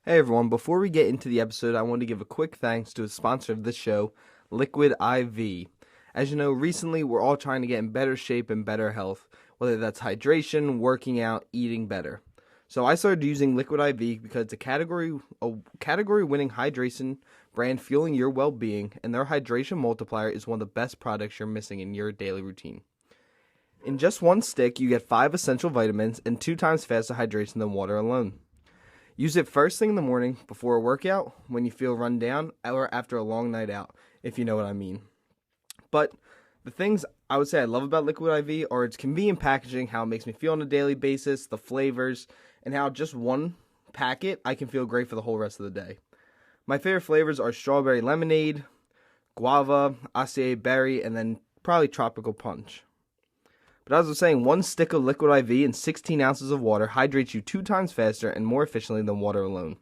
Hey everyone, before we get into the episode, I want to give a quick thanks to a sponsor of this show, Liquid IV. As you know, recently we're all trying to get in better shape and better health, whether that's hydration, working out, eating better. So I started using Liquid IV because it's a category winning hydration brand fueling your well-being, and their hydration multiplier is one of the best products you're missing in your daily routine. In just one stick, you get 5 essential vitamins and 2 times faster hydration than water alone. Use it first thing in the morning before a workout, when you feel run down, or after a long night out, if you know what I mean. But the things I would say I love about Liquid IV are its convenient packaging, how it makes me feel on a daily basis, the flavors, and how just one packet I can feel great for the whole rest of the day. My favorite flavors are strawberry lemonade, guava, acai berry, and then probably tropical punch. But as I was saying, one stick of Liquid IV and 16 ounces of water hydrates you 2 times faster and more efficiently than water alone.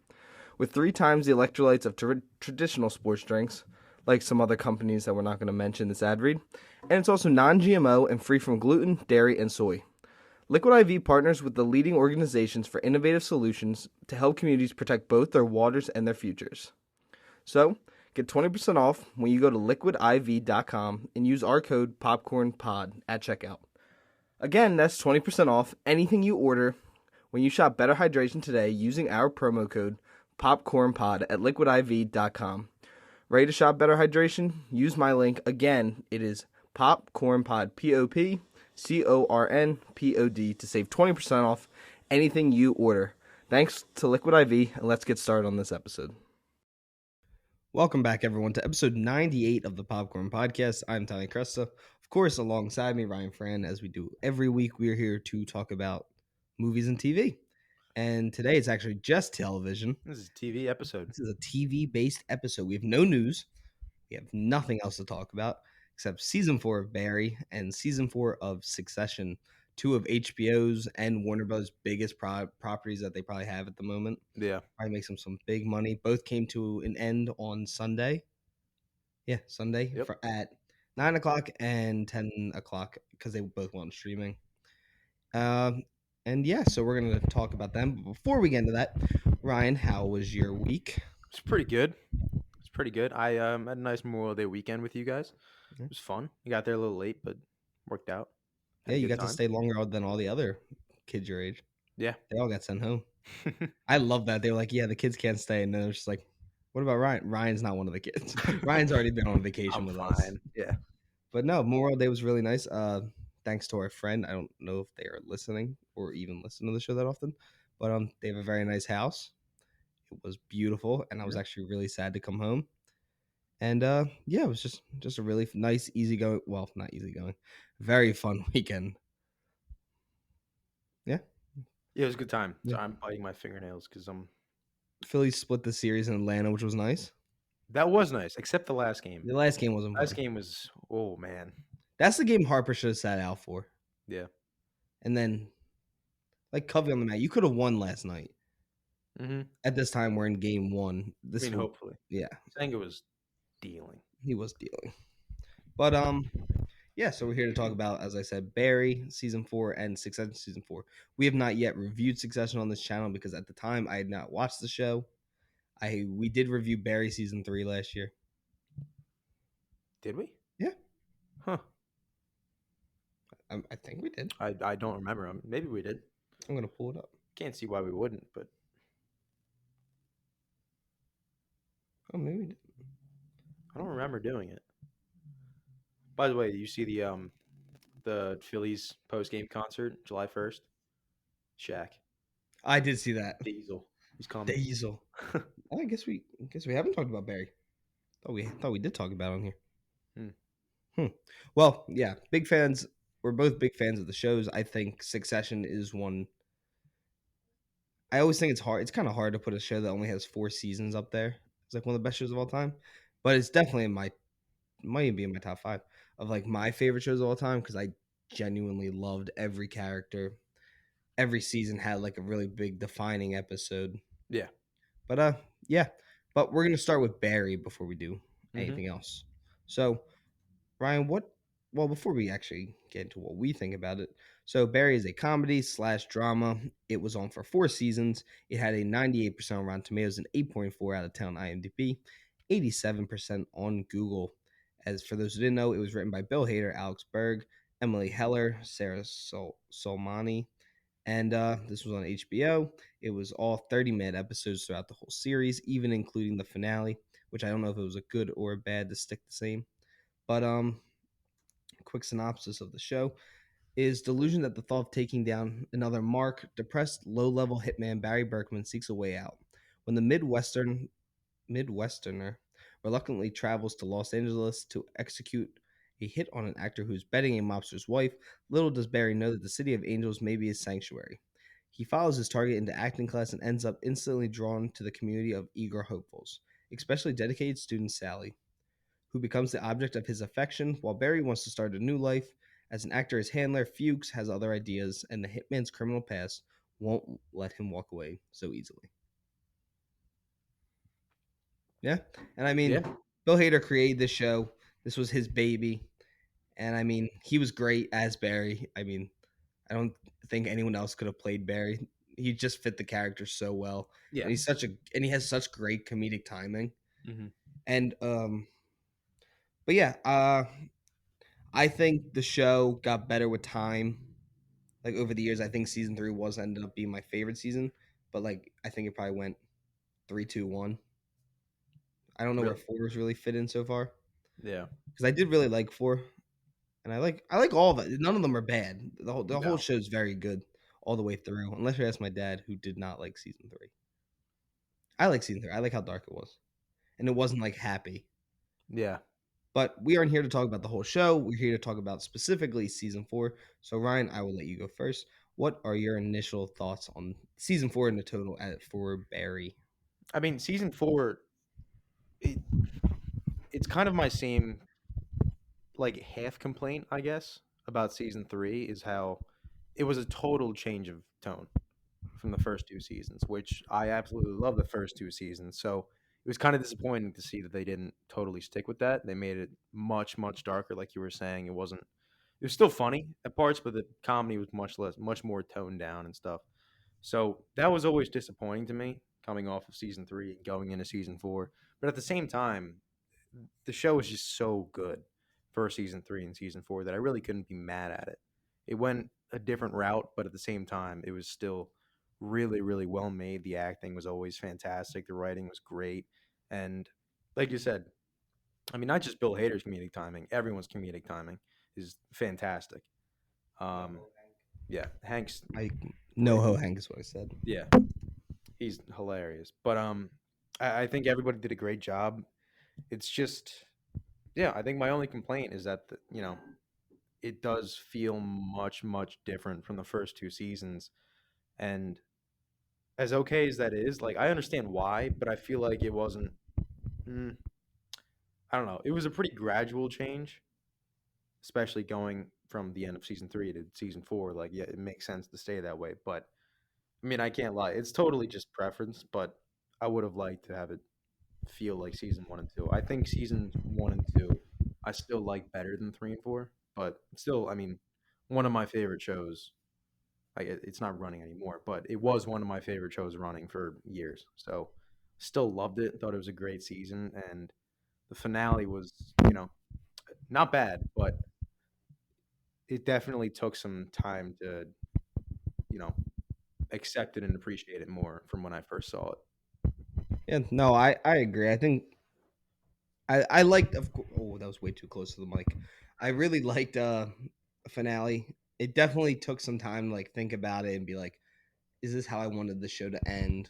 With 3 times the electrolytes of traditional sports drinks, like some other companies that we're not going to mention this ad read, and it's also non-GMO and free from gluten, dairy, and soy. Liquid IV partners with the leading organizations for innovative solutions to help communities protect both their waters and their futures. So, get 20% off when you go to liquidiv.com and use our code POPCORNPOD at checkout. Again, that's 20% off anything you order when you shop Better Hydration today using our promo code POPCORNPOD at liquidiv.com. Ready to shop Better Hydration? Use my link. Again, it is POPCORNPOD, POPCORNPOD, to save 20% off anything you order. Thanks to Liquid IV, and let's get started on this episode. Welcome back, everyone, to episode 98 of the Popcorn Podcast. I'm Tony Cresta. Of course, alongside me, Ryan Fran, as we do every week, we are here to talk about movies and TV. And today it's actually just television. This is a TV episode. This is a TV-based episode. We have no news. We have nothing else to talk about except season 4 of Barry and season 4 of Succession, 2 of HBO's and Warner Bros. Biggest properties that they probably have at the moment. Yeah. Probably makes them some big money. Both came to an end on Sunday. Yeah, Sunday Yep. at 9 o'clock and 10 o'clock because they both went on streaming. And yeah, so we're going to talk about them. But before we get into that, Ryan, how was your week? It's pretty good. I had a nice Memorial Day weekend with you guys. Yeah. It was fun. You got there a little late, but worked out. Had Yeah, a you good got to time. stay longer than all the other kids your age. Yeah. They all got sent home. I love that. They were like, yeah, the kids can't stay. And then they're just like, what about Ryan? Ryan's not one of the kids. Ryan's already been on vacation I'm with fine. us. Yeah. But no, Memorial Day was really nice. Thanks to our friend. I don't know if they are listening or even listen to the show that often, but they have a very nice house. It was beautiful, and I was actually really sad to come home. And yeah, it was just a really nice, easygoing. Well, not easygoing, very fun weekend. Yeah. Yeah, it was a good time. So Yeah. I'm biting my fingernails because Phillies split the series in Atlanta, which was nice. that was nice, except the last game. The last game wasn't Last fun. game was man. That's the game Harper should have sat out for. Yeah. And then, like Covey on the mat, you could have won last night. Mm-hmm. At this time, we're in game 1. This Hopefully. yeah, Senga was dealing. he was dealing. But yeah, so we're here to talk about, as I said, Barry season 4 and Succession season 4. We have not yet reviewed Succession on this channel because at the time I had not watched the show. We did review Barry season 3 last year. Did we? Yeah. Huh. I think we did. I don't remember. Maybe we did. I'm gonna pull it up. Can't see why we wouldn't, but Oh, maybe we did. I don't remember doing it. By the way, you see the Phillies post game concert July 1st? Shaq. I did see that. Diesel. He's coming. Diesel. I guess we haven't talked about Barry. Thought we did talk about it on here. Well, yeah, big fans. We're both big fans of the shows. I think Succession is one. I always think it's hard. It's kind of hard to put a show that only has 4 seasons up there. It's like one of the best shows of all time, but it's definitely might even be in my top 5 of like my favorite shows of all time because I genuinely loved every character. Every season had like a really big defining episode. Yeah. But yeah. But we're gonna start with Barry before we do anything else. So, Ryan, before we actually get into what we think about it, So Barry is a comedy slash drama. It was on for 4 seasons. It had a 98% on Rotten Tomatoes and 8.4 out of 10 on IMDb, 87% on Google. As for those who didn't know, it was written by Bill Hader, Alex Berg, Emily Heller, Sarah Solmani, and this was on HBO. It was all 30-minute episodes throughout the whole series, even including the finale, which I don't know if it was a good or a bad to stick the same. But quick synopsis of the show is delusion that the thought of taking down another mark, depressed, low-level hitman Barry Berkman seeks a way out. When the Midwesterner reluctantly travels to Los Angeles to execute a hit on an actor who's betting a mobster's wife, little does Barry know that the City of Angels may be his sanctuary. He follows his target into acting class and ends up instantly drawn to the community of eager hopefuls, especially dedicated student Sally, who becomes the object of his affection, while Barry wants to start a new life. As an actor, his handler, Fuchs, has other ideas, and the hitman's criminal past won't let him walk away so easily. Yeah. And I mean, Yeah. Bill Hader created this show. This was his baby. And I mean, he was great as Barry. I mean, I don't think anyone else could have played Barry. He just fit the character so well. Yeah. And he has such great comedic timing. Hmm. And but yeah, I think the show got better with time. Like over the years, I think season 3 was ended up being my favorite season, but like I think it probably went 3, 2, 1. I don't know where Really? 4's really fit in so far Yeah. because I did really like 4, and I like all of it. None of them are bad. The whole No. show is very good all the way through. Unless you ask my dad, who did not like season 3. I like season 3. I like how dark it was, and it wasn't like happy. Yeah. But we aren't here to talk about the whole show. We're here to talk about specifically season 4. So Ryan, I will let you go first. What are your initial thoughts on season 4 in the total for Barry? I mean, season four, it, it's kind of my same like half complaint, I guess, about season three is how it was a total change of tone from the first two seasons, which I absolutely love the first two seasons. So it was kind of disappointing to see that they didn't totally stick with that. They made it much, much darker, like you were saying. It was still funny at parts, but the comedy was much more toned down and stuff. So that was always disappointing to me coming off of season three and going into season four. But at the same time, the show was just so good for season three and season four that I really couldn't be mad at it. It went a different route, but at the same time, it was still really, really well made. The acting was always fantastic. The writing was great. And like you said, I mean, not just Bill Hader's comedic timing, everyone's comedic timing is fantastic. Um, yeah, Hank's I no great. ho Hank is what I said. Yeah, he's hilarious. But I think everybody did a great job. It's just, yeah, I think my only complaint is that it does feel much much different from the first two seasons, and as okay as that is, like I understand why, but I feel like it wasn't. Mm, I don't know. It was a pretty gradual change, especially going from the end of season three to season four. Like, yeah, it makes sense to stay that way, but I mean, I can't lie. It's totally just preference, but I would have liked to have it feel like season one and two. I think seasons one and two I still like better than three and four, but still, I mean, one of my favorite shows. It's not running anymore, but it was one of my favorite shows running for years. So, still loved it. Thought it was a great season, and the finale was, not bad, but it definitely took some time to, you know, accept it and appreciate it more from when I first saw it. Yeah, no, I agree. I think I liked of course. Oh, that was way too close to the mic. I really liked finale. It definitely took some time to like think about it and be like, is this how I wanted the show to end?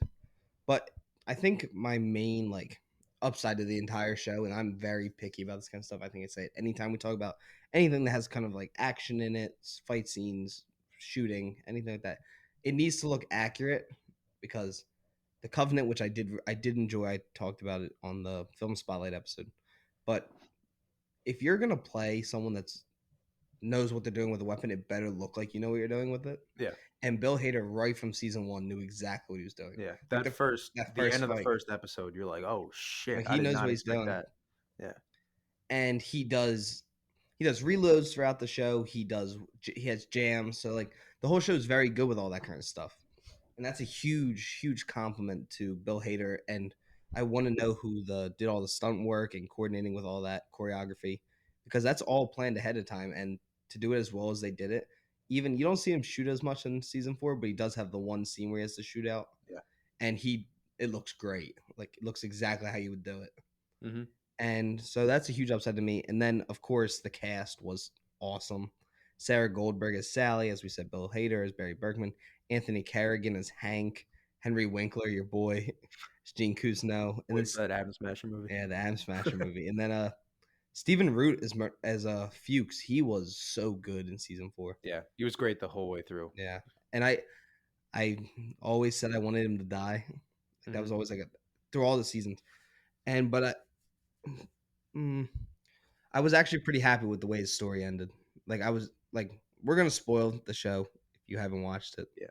But I think my main like upside of the entire show, and I'm very picky about this kind of stuff. I think I say it anytime we talk about anything that has kind of like action in it, fight scenes, shooting, anything like that. It needs to look accurate because the Covenant, which I did enjoy. I talked about it on the Film Spotlight episode. But if you're gonna play someone that's knows what they're doing with a weapon, it better look like you know what you're doing with it. Yeah. And Bill Hader, right from season 1, knew exactly what he was doing. Yeah, Like that the end first of the fight, first episode, you're like, oh shit, like I he did knows not what he's expect doing, that. Yeah, and he he does reloads throughout the show. He has jams. So like the whole show is very good with all that kind of stuff. And that's a huge compliment to Bill Hader. And I want to know who did all the stunt work and coordinating with all that choreography, because that's all planned ahead of time. And to do it as well as they did it, even you don't see him shoot as much in season 4, but he does have the one scene where he has to shoot out, Yeah. and it looks great. Like it looks exactly how you would do it. Mm-hmm. And so that's a huge upside to me. And then of course the cast was awesome. Sarah Goldberg as Sally, as we said, Bill Hader as Barry Bergman, Anthony Carrigan as Hank, Henry Winkler, your boy, as Gene Cousineau, and then Wait for that Adam Smasher movie. yeah, the Adam Smasher movie, and then Stephen Root as Fuchs. He was so good in season 4. Yeah, he was great the whole way through. Yeah, and I always said I wanted him to die. That was Mm-hmm. always through all the seasons, and I was actually pretty happy with the way his story ended. Like I was like, we're gonna spoil the show if you haven't watched it. Yeah.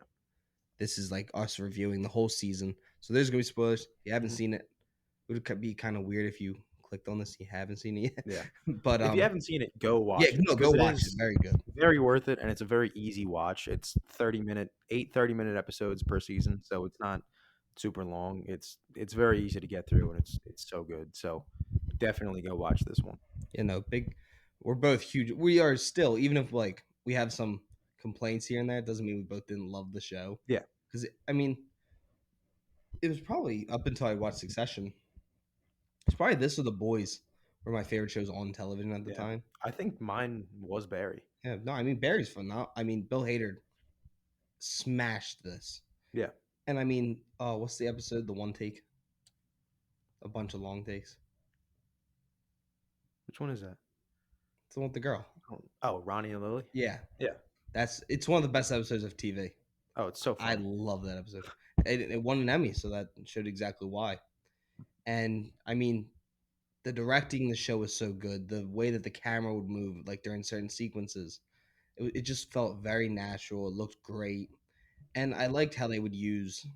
This is like us reviewing the whole season, so there's gonna be spoilers. If you haven't Mhm. seen it, it would be kind of weird if you clicked on this. You haven't seen it yet. Yeah. But If you haven't seen it, go yeah, watch it no, go because it watch it. is Very good. very worth it, and it's a very easy watch. It's 30-minute episodes per season, so it's not super long. It's very easy to get through, and it's so good. So definitely go watch this one. You know, big. We're both huge. We are still, even if like we have some complaints here and there, it doesn't mean we both didn't love the show. Yeah. Because I mean, it was probably up until I watched Succession. It's probably this or The Boys were my favorite shows on television at the Yeah. time. I think mine was Barry. Yeah, no, I mean Barry's phenomenal. I mean Bill Hader smashed this, Yeah. and I mean, what's the episode? The one take, a bunch of long takes. Which one is that? It's the one with the girl. Oh, Ronnie and Lily? Yeah, Yeah. it's one of the best episodes of TV. Oh, it's so I fun. love that episode. It won an Emmy, so that showed exactly why. And I mean, the directing in the show was so good. The way that the camera would move, like during certain sequences, it just felt very natural. It looked great, and I liked how they would use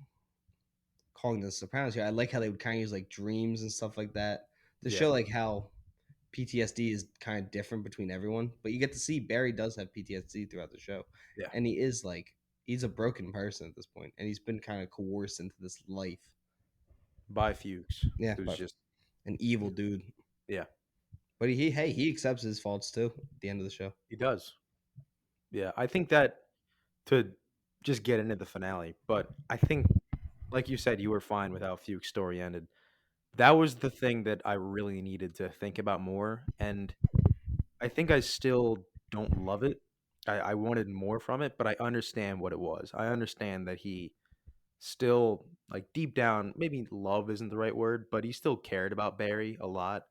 calling the Sopranos here. I like how they would kind of use like dreams and stuff like that to Yeah. show like how PTSD is kind of different between everyone. But you get to see Barry does have PTSD throughout the show, Yeah. and he's a broken person at this point, and he's been kind of coerced into this life. By Fuchs. Yeah, Who's but just an evil dude. yeah, But he accepts his faults too at the end of the show. he does. Yeah. I think that to just get into the finale, but I think like you said, you were fine with how Fuchs' story ended. That was the thing that I really needed to think about more. And I think I still don't love it. I wanted more from it, but I understand what it was. I understand that he still, like deep down, maybe love isn't the right word, but he still cared about Barry a lot.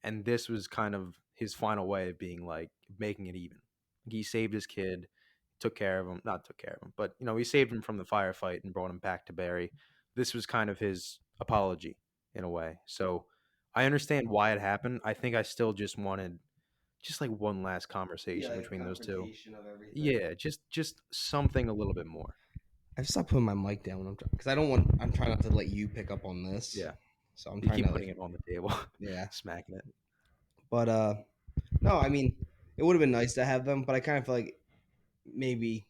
And this was kind of his final way of being like making it even. He saved his kid, took care of him, not took care of him, but he saved him from the firefight and brought him back to Barry. This was kind of his apology in a way. So I understand why it happened. I think I still just wanted just like one last Yeah, conversation like between those two. confrontation of everything. Yeah, just something a little bit more. I've stopped putting my mic down when I'm trying because I don't want. I'm trying not to let you pick up on this. Yeah. So I'm You trying keep to putting it on the table, yeah. smacking it. But no, I mean it would have been nice to have them, but I kind of feel like maybe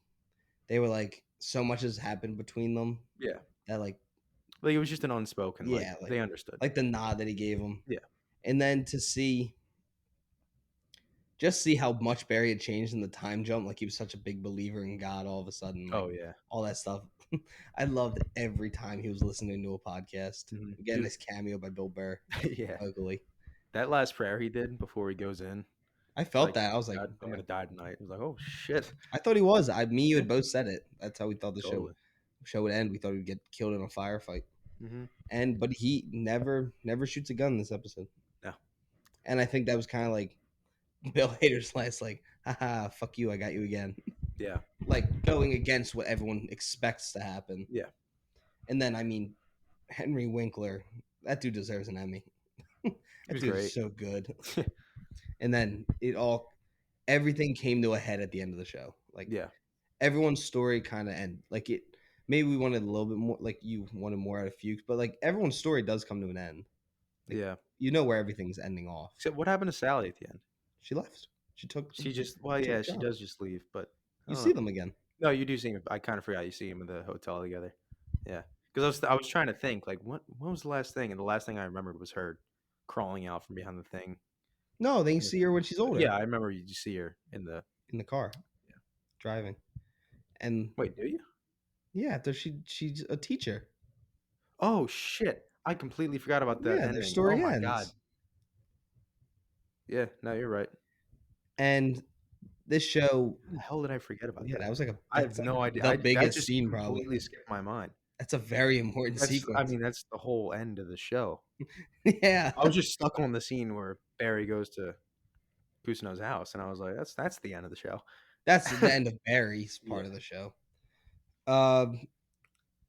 they were like so much has happened between them Yeah. that like Like it was just an unspoken, yeah, they understood. like the nod that he gave him. Yeah. And then to see how much Barry had changed in the time jump, like he was such a big believer in God all of a sudden, like Oh yeah. all that stuff. I loved every time he was listening to a podcast. Mhm. Getting Dude. this cameo by Bill Burr Yeah. locally. That last prayer he did before he goes in. I felt Like, that. I was like, I'm gonna die tonight. I was like, oh shit. I thought he was. You had both said it. That's how we thought the Totally. show would end. We thought he'd get killed in a firefight. Mm-hmm. But he never shoots a gun in this episode. No. And I think that was kind of like Bill Hader's last, like, haha, fuck you, I got you again. Yeah. Like going against what everyone expects to happen. Yeah. And then I mean, Henry Winkler, that dude deserves an Emmy. He That was dude great. is so good. And then everything came to a head at the end of the show. Like Yeah. everyone's story kind of end. Like it, maybe we wanted a little bit more. Like you wanted more out of Fuchs, but like everyone's story does come to an end. Like, Yeah. you know where everything's ending off. Except what happened to Sally at the end? She left. She just well, took yeah, she jobs. does just leave, but I You don't see know. them again. No, you do see him. I kind of forgot you see him in the hotel together. Yeah, because I was trying to think like what was the last thing, and the last thing I remembered was her crawling out from behind the thing. No, then you In the see her when she's older Yeah, I remember you see her in the. in the car Yeah. driving. And Wait, do you? yeah, after she's a teacher. Oh shit! I completely forgot about that Yeah, their ending. Oh story my god. ends. Yeah, no, you're right. And this show, How the hell did I forget about yeah, that? that's I have like no idea. the That biggest just scene probably. completely skipped my mind. That's a very important I sequence. mean, that's the whole end of the show. Yeah. I was just stuck on the scene where Barry goes to Kusano's house, and I was like, that's the end of the show. That's the end of Barry's Yeah, part of the show. Um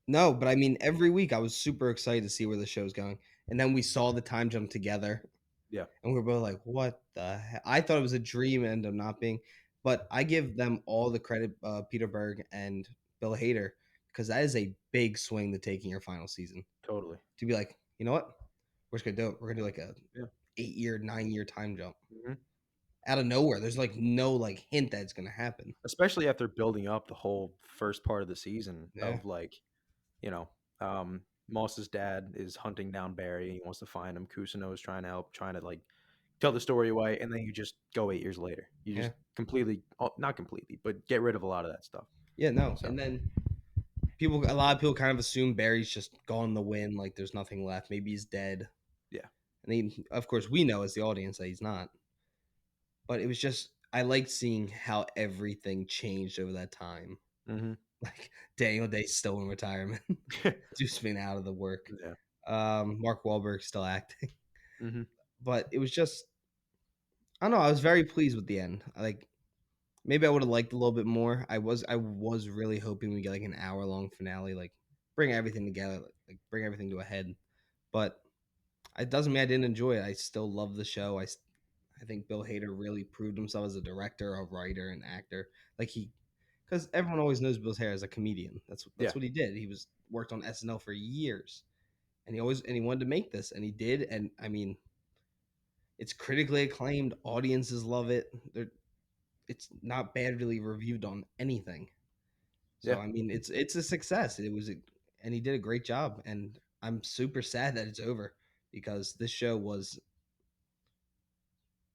no, but I mean every week I was super excited to see where the show's going. And then we saw the time jump together yeah, and we were both like, what the heck? I thought it was a dream and ended up not being. But I give them all the credit, Peter Berg and Bill Hader, because that is a big swing to take in your final season. totally. To be like, you know what? We're just gonna do it. We're gonna do like a Yeah. 8 year, 9 year time jump. Mhm. Out of nowhere. There's like no like hint that it's gonna happen. Especially after building up the whole first part of the season Yeah. of like, you know, Moss's dad is hunting down Barry. He wants to find him. Kusano is trying to help, trying to like tell the story away, and then you just go 8 years later. You Yeah. just completely, not completely, but get rid of a lot of that stuff. Yeah, no. So And then a lot of people kind of assume Barry's just gone to win, like there's nothing left. Maybe he's dead. yeah, And of course, we know as the audience that he's not. But it was just, I liked seeing how everything changed over that time. hmm Like Daniel Day's still in retirement, Deuce been out of the work. yeah, Mark Wahlberg's still acting, hmm but it was just, I don't know. I was very pleased with the end. Like maybe I would have liked a little bit more. I was really hoping we get like an hour long finale, like bring everything together, like bring everything to a head. But it doesn't mean I didn't enjoy it. I still love the show. I think Bill Hader really proved himself as a director, a writer, and actor. Like because everyone always knows Bill Hader as a comedian. yeah, That's what he did. He was worked on SNL for years, and he wanted to make this, and he did. And I mean, it's critically acclaimed. Audiences love it. It's not badly reviewed on anything. So yeah, I mean, it's a success. And he did a great job. And I'm super sad that it's over because this show was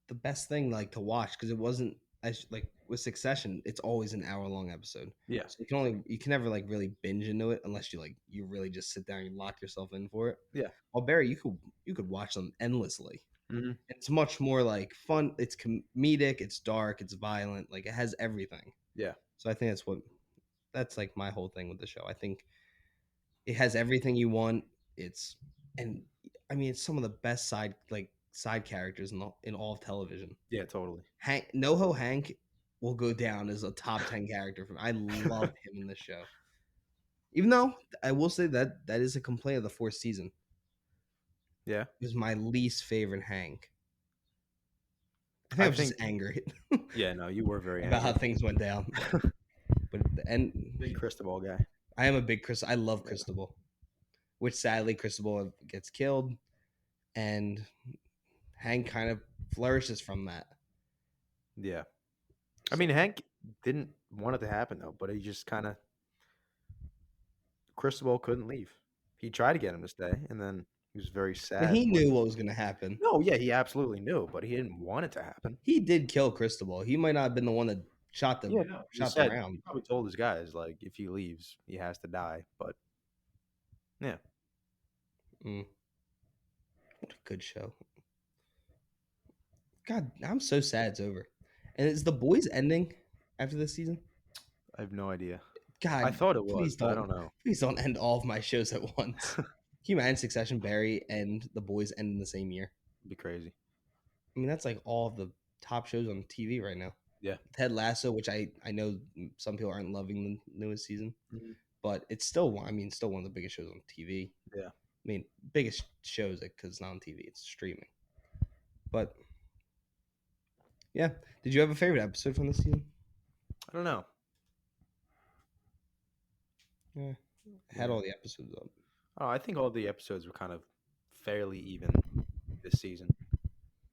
the best thing like to watch because it wasn't as like with Succession. It's always an hour long episode, yeah, so you can never like really binge into it unless you really just sit down and lock yourself in for it. yeah, While Barry, you could watch them endlessly. hmm It's much more like fun. It's comedic. It's dark. It's violent. Like it has everything. yeah, So I think that's like my whole thing with the show. I think it has everything you want. It's and I mean it's some of the best side characters in all of television. yeah, totally. NoHo Hank will go down as a top 10 character for me. I love him in this show. Even though I will say that is a complaint of the fourth season. Yeah, It was my least favorite Hank. I think I I was just think. angry Yeah, no, you were very about how angry. things went down. But Big Cristobal guy. I am a big Chris. I love Yeah, Cristobal, which sadly Cristobal gets killed, and Hank kind of flourishes from that. yeah. I So mean, Hank didn't want it to happen though, but he just kind of Cristobal couldn't leave. He tried to get him to stay, and then he was very but he sad when. knew what was going to happen. No, yeah, he absolutely knew, but he didn't want it to happen. He did kill Cristobal. He might not have been the one that Yeah, no. He shot the said he round. probably told his guys like if he leaves, he has to die. But yeah, Mm, what a good show. God, I'm so sad it's over. And is the boys ending after this season? I have no idea. I God, thought it was, but I don't know. please don't end all of my shows at once. Can you imagine Succession, Barry, and the boys end in the same year? It'd be crazy. I mean, that's like all of the top shows on TV right now. Yeah. Ted Lasso, which I know some people aren't loving the newest season, Mhm. but it's still still one of the biggest shows on TV. Yeah. I mean, biggest shows because it's not on TV; it's streaming. But yeah, did you have a favorite episode from this season? I don't know. Yeah, I had Yeah. all the episodes up. Oh, I think all the episodes were kind of fairly even this season.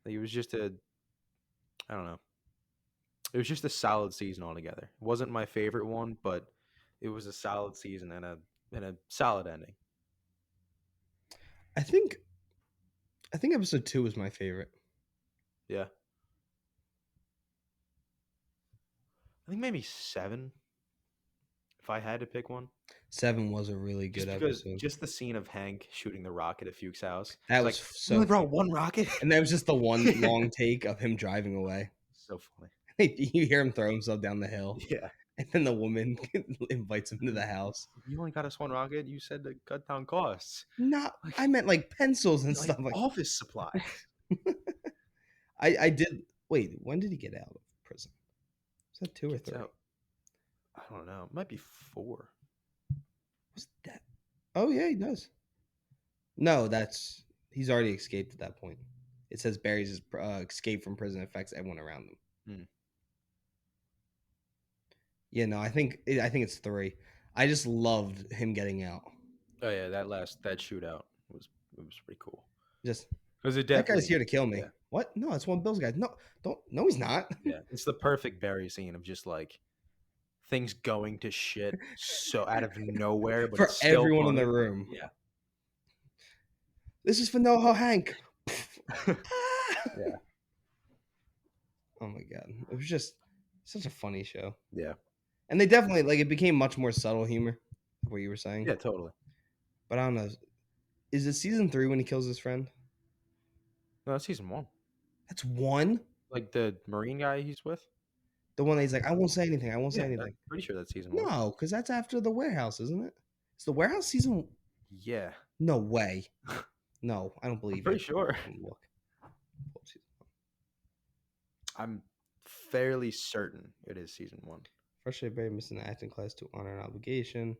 Like, it was just I don't know. It was just a solid season altogether. It wasn't my favorite one, but it was a solid season and a solid ending. I think episode 2 was my favorite. Yeah. I think maybe 7 if I had to pick one. 7 was a really good Just because episode. just the scene of Hank shooting the rocket at Fuchs' house. That It's was like, so really, bro, funny. one rocket? And that was just the one long take of him driving away. So funny. You hear him throw himself down the hill, Yeah. and then the woman invites him to the house. You only got us one rocket. You said to cut down costs. Not, Like, I meant like pencils and like stuff like. office supply. I did. Wait, when did he get out of prison? Was that 2 or Gets 3? out. I don't know. It might be 4. Was that? Oh yeah, he does. No, he's already escaped at that point. It says Barry's escape from prison affects everyone around him. Hmm. Yeah, no, I think it's 3. I just loved him getting out. Oh yeah, that shootout was pretty cool. Just Because it that definitely guy's here to kill me. Yeah. What? No, it's one of Bill's guys. No, don't. No, he's not. Yeah, it's the perfect Barry scene of just like things going to shit so out of nowhere, but For it's still everyone in funny. the room. Yeah. This is for NoHo Hank. Yeah. Oh my god, it was just such a funny show. Yeah. And they definitely like it became much more subtle humor. What you were saying. Yeah, totally. But I don't know. Is it season 3 when he kills his friend? No, that's season 1. That's 1. Like the Marine guy he's with? The one that he's like, I won't say anything. I won't say Yeah, anything. I'm pretty sure that's season 1. No, because that's after the warehouse, isn't it? It's the warehouse season. Yeah. No way. No, I don't believe I'm pretty it. sure. Look. I'm fairly certain it is season 1. Frustrated Barry missing the acting class to honor an obligation.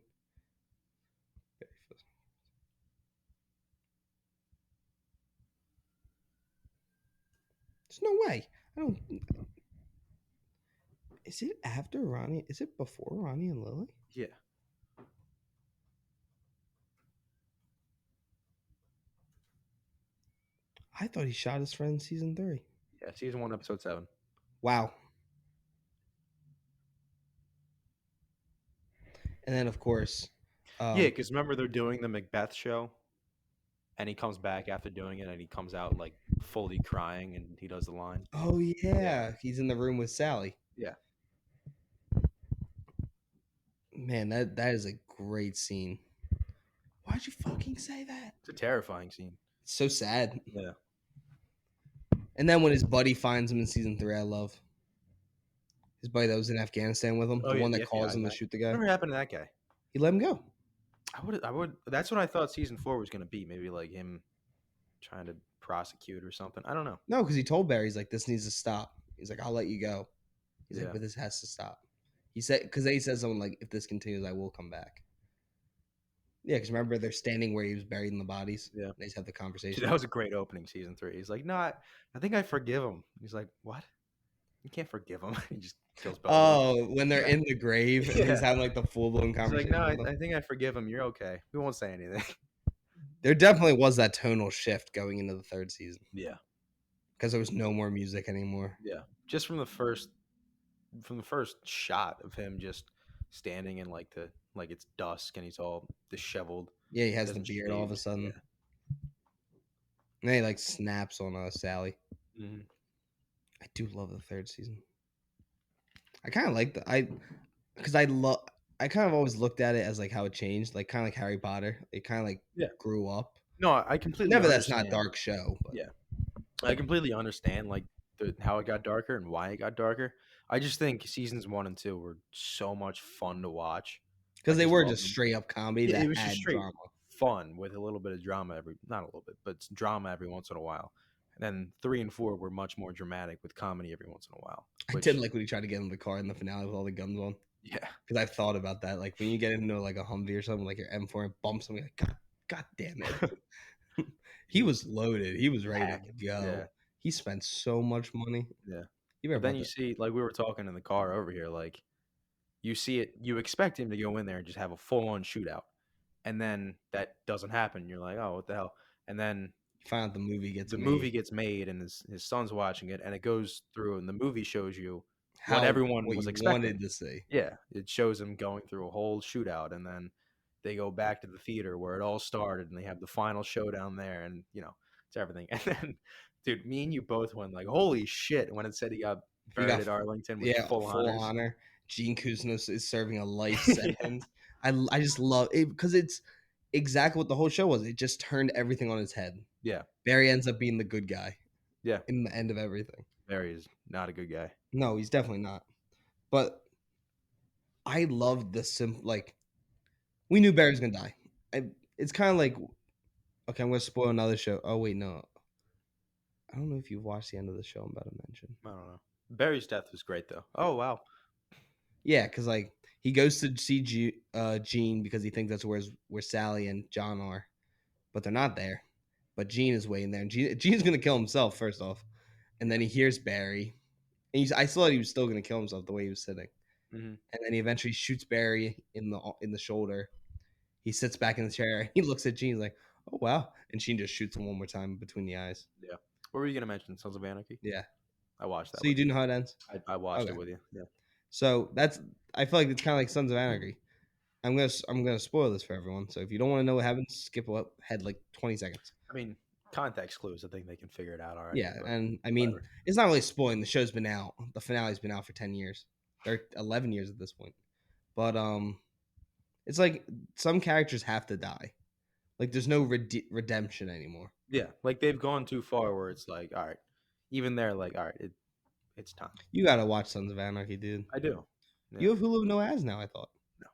There's no way. I don't. Is it after Ronnie? Is it before Ronnie and Lily? Yeah. I thought he shot his friend in season 3. Yeah, season 1, episode 7. Wow. And then, of course, Yeah, because remember they're doing the Macbeth show, and he comes back after doing it, and he comes out like fully crying, and he does the line. oh yeah, he's in the room with Sally. Yeah. Man, that is a great scene. Why'd you fucking say that? It's a terrifying scene. It's so sad. Yeah. And then when his buddy finds him in season 3, I love his buddy that was in Afghanistan with him, Oh, the yeah, one the that calls FBI him to guy. shoot the guy. Whatever happened to that guy? He let him go. I would. That's what I thought season 4 was gonna be. Maybe like him trying to prosecute or something. I don't know. No, because he told Barry, he's like, this needs to stop. He's like, I'll let you go. He's Yeah. like, but this has to stop. He said, because he says something like, if this continues, I will come back. Yeah, because remember they're standing where he was buried in the bodies. Yeah. They just have the conversation. Dude, that was a great opening, season 3. He's like, no, I think I forgive him. He's like, what? You can't forgive him. He just kills both of them. Oh, when they're in the grave and he's Yeah. having like the full blown He's conversation. like, no, with them. I think I forgive him. You're okay. We won't say anything. There definitely was that tonal shift going into the 3rd season Yeah. because there was no more music anymore. Yeah. Just from the first shot of him just standing in like it's dusk and he's all disheveled. Yeah, he has the Doesn't beard all of a shave. sudden. Yeah. And then he like snaps on Sally. Mm-hmm. I do love the 3rd season. I kind of like because I kind of always looked at it as like how it changed, like kind of like Harry Potter. It kind of like grew up. No, I completely Never understand. that's not dark show. But. Yeah. I completely understand like how it got darker and why it got darker. I just think seasons 1 and 2 were so much fun to watch because they were love just them. straight up comedy Yeah, that it was had just straight drama. fun with a little bit of drama not a little bit, but drama every once in a while. And then 3 and 4 were much more dramatic with comedy every once in a while. I did like when he tried to get in the car in the finale with all the guns on. Yeah, because I've thought about that. Like when you get into like a Humvee or something, like your M4 and bump something, like God damn it. He was loaded. He was ready to go. Yeah. He spent so much money. Yeah. Then you see, like we were talking in the car over here, like you see it, you expect him to go in there and just have a full-on shootout, and then that doesn't happen. You're like, oh, what the hell? And then you find out the movie gets made, and his son's watching it, and it goes through, and the movie shows you what How everyone what was you expecting. wanted to see. Yeah, it shows them going through a whole shootout, and then they go back to the theater where it all started, and they have the final showdown there, and it's everything. And then, dude, me and you both went like, "Holy shit!" when it said he got He buried got at Arlington with yeah, full full honors. honor. Gene Kuznos is serving a life Yeah, sentence. I just love it because it's exactly what the whole show was. It just turned everything on its head. yeah, Barry ends up being the good guy yeah. in the end of everything. Barry is not a good guy. No, he's definitely not. But I loved the like we knew Barry was gonna die. It's kind of like okay, I'm gonna spoil another show. Oh wait, no, I don't know if you've watched the end of the show I'm about to mention. I don't know. Barry's death was great though. Oh wow. Yeah, because like he goes to see Gene because he thinks that's where Sally and John are, but they're not there. But Gene is waiting there, and Gene's gonna kill himself first off, and then he hears Barry, and I thought he was still gonna kill himself the way he was sitting, Hmm. and then he eventually shoots Barry in the shoulder. He sits back in the chair. He looks at Gene, he's like, "Oh wow!" And Gene just shoots him one more time between the eyes. Yeah. What were you gonna mention? Sons of Anarchy. Yeah. I watched that So you with do you. know how it ends? I watched it Okay. with you. Yeah. So I feel like it's kind of like Sons of Anarchy. I'm gonna spoil this for everyone. So if you don't want to know what happens, skip ahead like 20 seconds. I mean, context clues. I think they can figure it out already. Yeah, But and I mean, whatever. it's not really spoiling. The show's been out. The finale's been out for 10 years. Or 11 years at this point. But it's like some characters have to die. Like there's no redemption anymore. Yeah, like they've gone too far where it's like, all right, even they're like, all right, it's time. You gotta watch Sons of Anarchy, dude. I do. You Yeah. have Hulu no ads now. I thought No.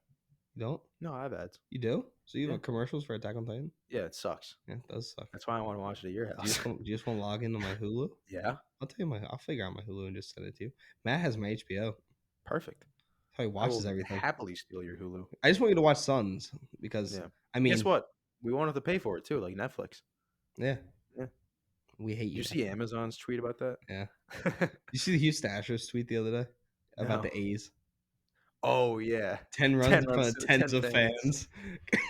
you don't. No, I've ads. You do. So you Yeah. have commercials for Attack on Titan. Yeah, it sucks. Yeah, it does suck. That's why I want to watch it at your Do house. you just want to log into my Hulu? Yeah. I'll tell you I'll figure out my Hulu and just send it to you. Matt has my HBO. Perfect. How he I will watches everything. happily steal your Hulu. I just want you to watch Sons because Yeah. I mean, Guess what? We won't have to pay for it too, like Netflix. yeah, Yeah. we hate Did you. you see Amazon's tweet about that? Yeah. You see the Houston Astros tweet the other day about No. the A's? Oh yeah. 10 runs 10 in front runs of to tens 10 of fans. fans.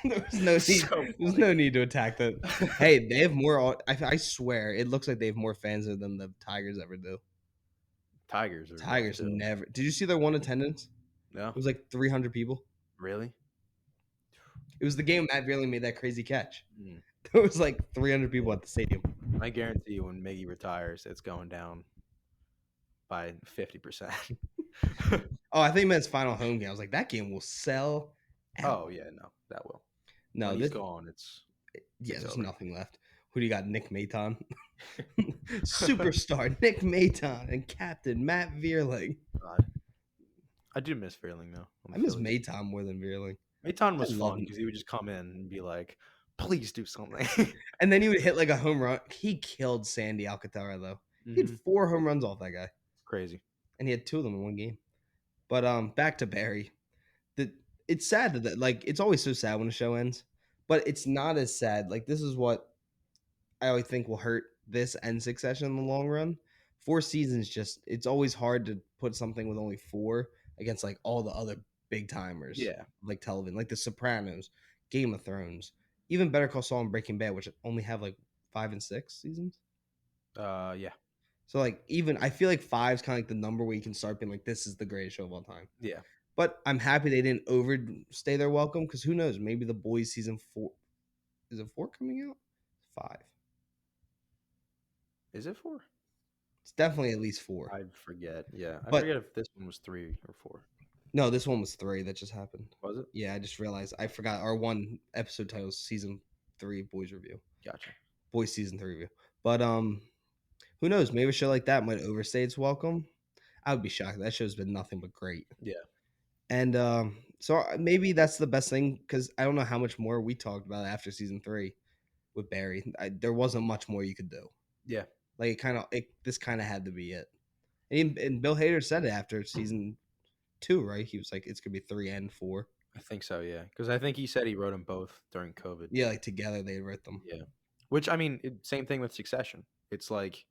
There was no need. So There's funny. no need to attack that. Hey, they have more. I swear, it looks like they have more fans than the Tigers ever do. Tigers are rough Tigers too. never. Did you see their one attendance? No. It was like 300 people. Really? It was the game Matt really made that crazy catch. Mm. There was like 300 people at the stadium. I guarantee you when Miggy retires, it's going down by 50%. Oh, I think he meant his final home game. I was like, that game will sell out. Oh yeah, no, that will. No, When this he's gone, it's yeah, there's over. nothing left. Who do you got? Nick Maton, superstar Nick Maton, and Captain Matt Vierling. God. I do miss Fairling though. I miss Maton more than Vierling. Mayton was I love fun him. because he would just come in and be like, "Please do something." And then he would hit like a home run. He killed Sandy Alcantara though. He had 4 home runs off that guy, Crazy. and he had 2 of them in one game. But back to Barry. It's sad that like it's always so sad when a show ends, but it's not as sad. Like this is what I always think will hurt this and Succession in the long run. 4 seasons just it's always hard to put something with only 4 against like all the other big timers. Yeah. Like television, like The Sopranos, Game of Thrones, even Better Call Saul and Breaking Bad, which only have like 5 and 6 seasons. Yeah. So like even I feel like 5 is kind of like the number where you can start being like this is the greatest show of all time. Yeah. But I'm happy they didn't overstay their welcome because who knows? Maybe The Boys season 4 is it 4 coming out? 5. Is it 4? It's definitely at least 4. I forget. Yeah, I But- forget if this one was 3 or 4. No, this one was 3 that just happened. Was it? Yeah, I just realized I forgot our one episode title is season 3 Boys review. Gotcha. Boys season 3 review. But who knows? Maybe a show like that might overstay its welcome. I would be shocked. That show's been nothing but great. Yeah. And so maybe that's the best thing because I don't know how much more we talked about after season 3 with Barry. There wasn't much more you could do. Yeah. Like this kind of had to be it. And Bill Hader said it after season 2, right? He was like, it's gonna be 3 and 4. I think so. Yeah, because I think he said he wrote them both during COVID. Yeah, like together they wrote them. Yeah. Which I mean, same thing with Succession. It's like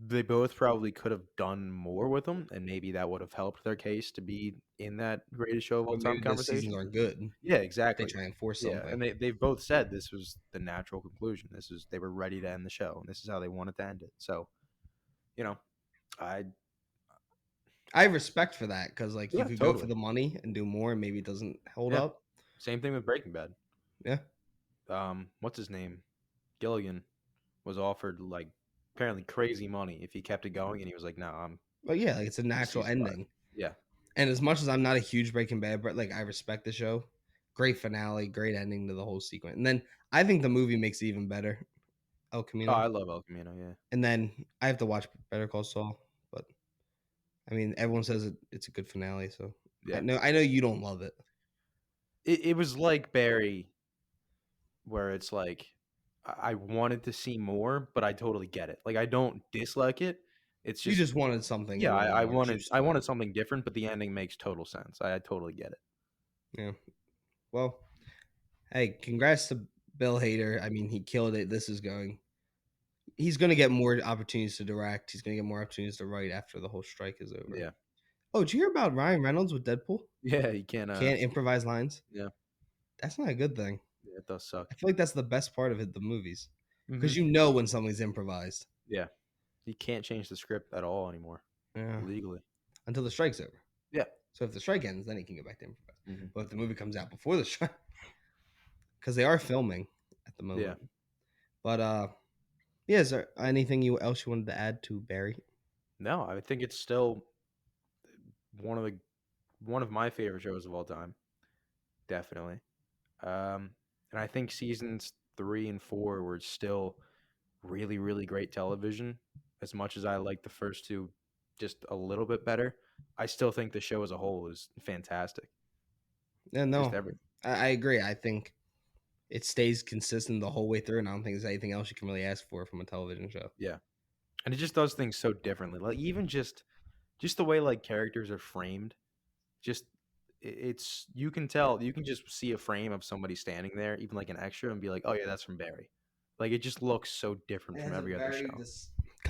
they both probably could have done more with them, and maybe that would have helped their case to be in that greatest show of all time Maybe the seasons conversation. are good. Yeah, They exactly. try and force Yeah, something. and they've both said this was the natural conclusion. They were ready to end the show, and this is how they wanted to end it. So, I I have respect for that because like you Yeah, could go for totally. the money and do more, and maybe it doesn't hold Yeah. up. Same thing with Breaking Bad. Yeah. What's his name? Gilligan was offered like apparently crazy money if he kept it going, and he was like, "No, I'm But yeah, like it's a to natural season 5." ending. Yeah, And as much as I'm not a huge Breaking Bad, but like I respect the show. Great finale, great ending to the whole sequence. And then I think the movie makes it even better. El oh, Camino. I love El Camino. Yeah, And then I have to watch Better Call Saul, but I mean everyone says it's a good finale, so yeah. I know you don't love it. It was like Barry, where it's like I wanted to see more, but I totally get it. Like I don't dislike it. It's You just just wanted something a yeah, little more juice I to it. wanted something different, but the ending makes total sense. I totally get it. Yeah. Well, hey, congrats to Bill Hader. I mean, he killed it. This is going. He's going to get more opportunities to direct. He's going to get more opportunities to write after the whole strike is over. Yeah, Oh, did you hear about Ryan Reynolds with Deadpool? yeah. You can't. Can't improvise lines. Yeah, That's not a good thing. yeah. It does suck. I feel like that's the best part of it, the movies, Hmm. because you know when something's improvised. Yeah, you can't change the script at all anymore Yeah. legally. Until the strike's over. Yeah. So if the strike ends, then he can go back to improvise. Hmm. But if the movie comes out before the strike, because they are filming at the Yeah. moment. But yeah. Is there anything else you wanted to add to Barry? No, I think it's still one of the one of my favorite shows of all time. Definitely. And I think seasons 3 and 4 were still really, really great television. As much as I like the first two just a little bit better, I still think the show as a whole is fantastic. Yeah, Just no, every I agree. I think it stays consistent the whole way through, and I don't think there's anything else you can really ask for from a television show. yeah. And it just does things so differently. Like even just the way like characters are framed, just it's you can tell, you can just see a frame of somebody standing there, even like an extra, and be like, "Oh yeah, that's from Barry." Like it just looks so different It from has a every other very show.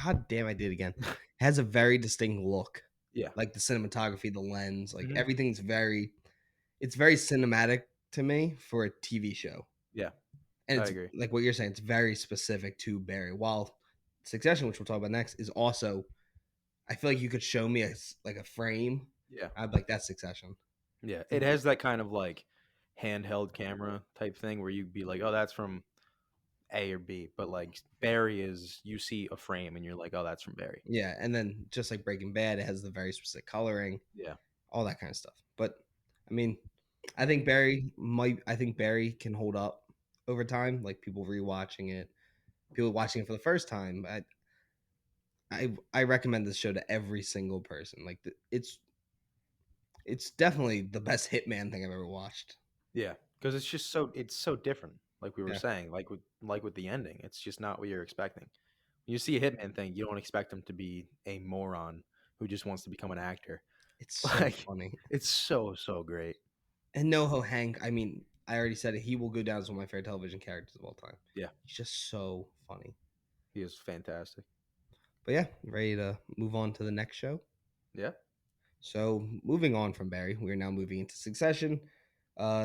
God damn, I did it again. It has a very distinct look. Yeah. Like the cinematography, the lens, like Hmm. everything's it's very cinematic to me for a TV show. Yeah, And I it's agree. like what you're saying, it's very specific to Barry. While Succession, which we'll talk about next, is also I feel like you could show me like a frame. Yeah. I'd be like that's Succession. Yeah, it has that kind of like handheld camera type thing where you'd be like, "Oh, that's from A or B," but like Barry is, you see a frame and you're like, "Oh, that's from Barry." Yeah, and then just like Breaking Bad, it has the very specific coloring, Yeah, all that kind of stuff. But I mean, I think Barry can hold up over time. Like people rewatching it, people watching it for the first time. I recommend this show to every single person. Like it's definitely the best Hitman thing I've ever watched. yeah, because it's just it's so different. Like we were Yeah, saying, like with the ending, it's just not what you're expecting. When you see a hitman thing, you don't expect him to be a moron who just wants to become an actor. it's so Like funny. it's so great. And NoHo Hank, I mean, I already said it. He will go down as one of my favorite television characters of all time. Yeah, He's just so funny. he is fantastic. But yeah, ready to move on to the next show. Yeah. So moving on from Barry, we are now moving into Succession,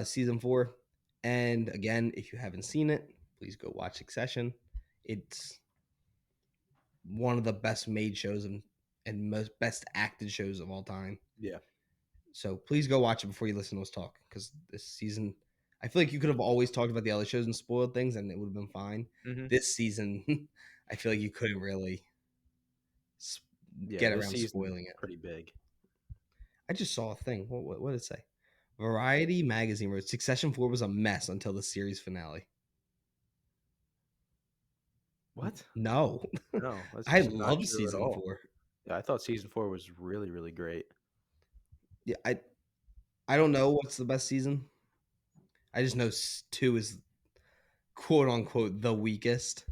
season 4. And again, if you haven't seen it, please go watch Succession. It's one of the best made shows and most best acted shows of all time. Yeah. So please go watch it before you listen to us talk, because this season, I feel like you could have always talked about the other shows and spoiled things, and it would have been fine. Hmm. This season, I feel like you couldn't really Yeah, get this around season's spoiling it. pretty big. I just saw a thing. What did it say? Variety magazine wrote Succession 4 was a mess until the series finale. What? No, No, that's I just not love true at season all. 4. Yeah, I thought season 4 was really, really great. Yeah, I don't know what's the best season. I just know 2 is quote unquote the weakest.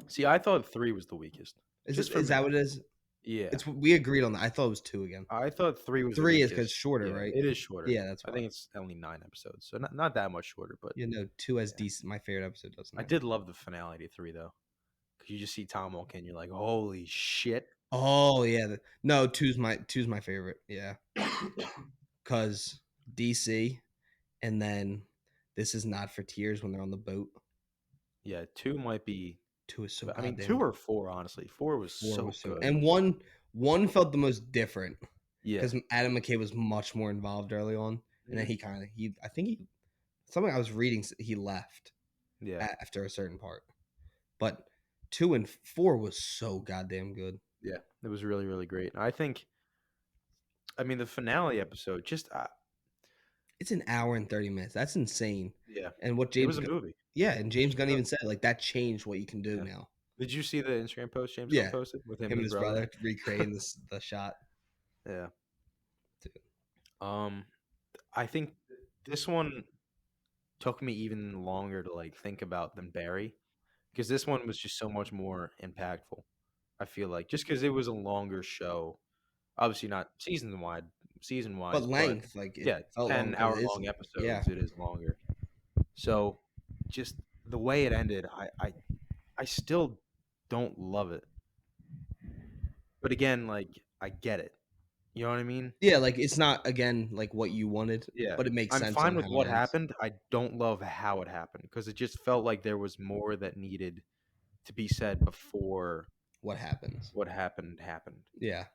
See, I thought 3 was the weakest. Just for Is me. that what it is? Yeah. It's we agreed on that. I thought it was 2 again. I thought 3 was the 3 is because weakest. it's shorter, Yeah, right? it is shorter. Yeah, that's I why. think it's only 9 episodes. So not that much shorter, but You know, 2 has yeah. decent. My favorite episode does I not. did love the finale to 3 though. Cuz you just see Tom walk in, you're like, "Holy shit." Oh yeah, no, two's my favorite. Yeah, because DC, and then this is not for tears when they're on the boat. Yeah, 2 might be, 2 is so I mean goddamn 2 good. or 4 honestly. 4 was 4 so was so, good. and one felt the most different. Yeah. because Adam McKay was much more involved early on, and then I think he something I was reading he left Yeah. after a certain part, but 2 and 4 was so goddamn good. Yeah. It was really, really great. I mean, the finale episode just, It's an hour and 30 minutes. That's insane. yeah, And what it was a movie. yeah, and James Gunn Straight up. even said like that changed what you can do Yeah. now. Did you see the Instagram post James Gunn Yeah, posted with him him and and his his brother? brother recreating the shot. Yeah. Dude. I think this one took me even longer to like think about than Barry, because this one was just so much more impactful. I feel like just because it was a longer show, obviously not season But wise, but length, like it yeah, it's felt long because 10 hour it is. long Yeah, episodes. It is longer. So just the way it ended, I still don't love it. But again, like I get it. You know what I mean? yeah, like it's not again like what you wanted, Yeah. but it makes I'm sense fine on with how it what ends. happened. I don't love how it happened because it just felt like there was more that needed to be said before What happens? what happened. Yeah,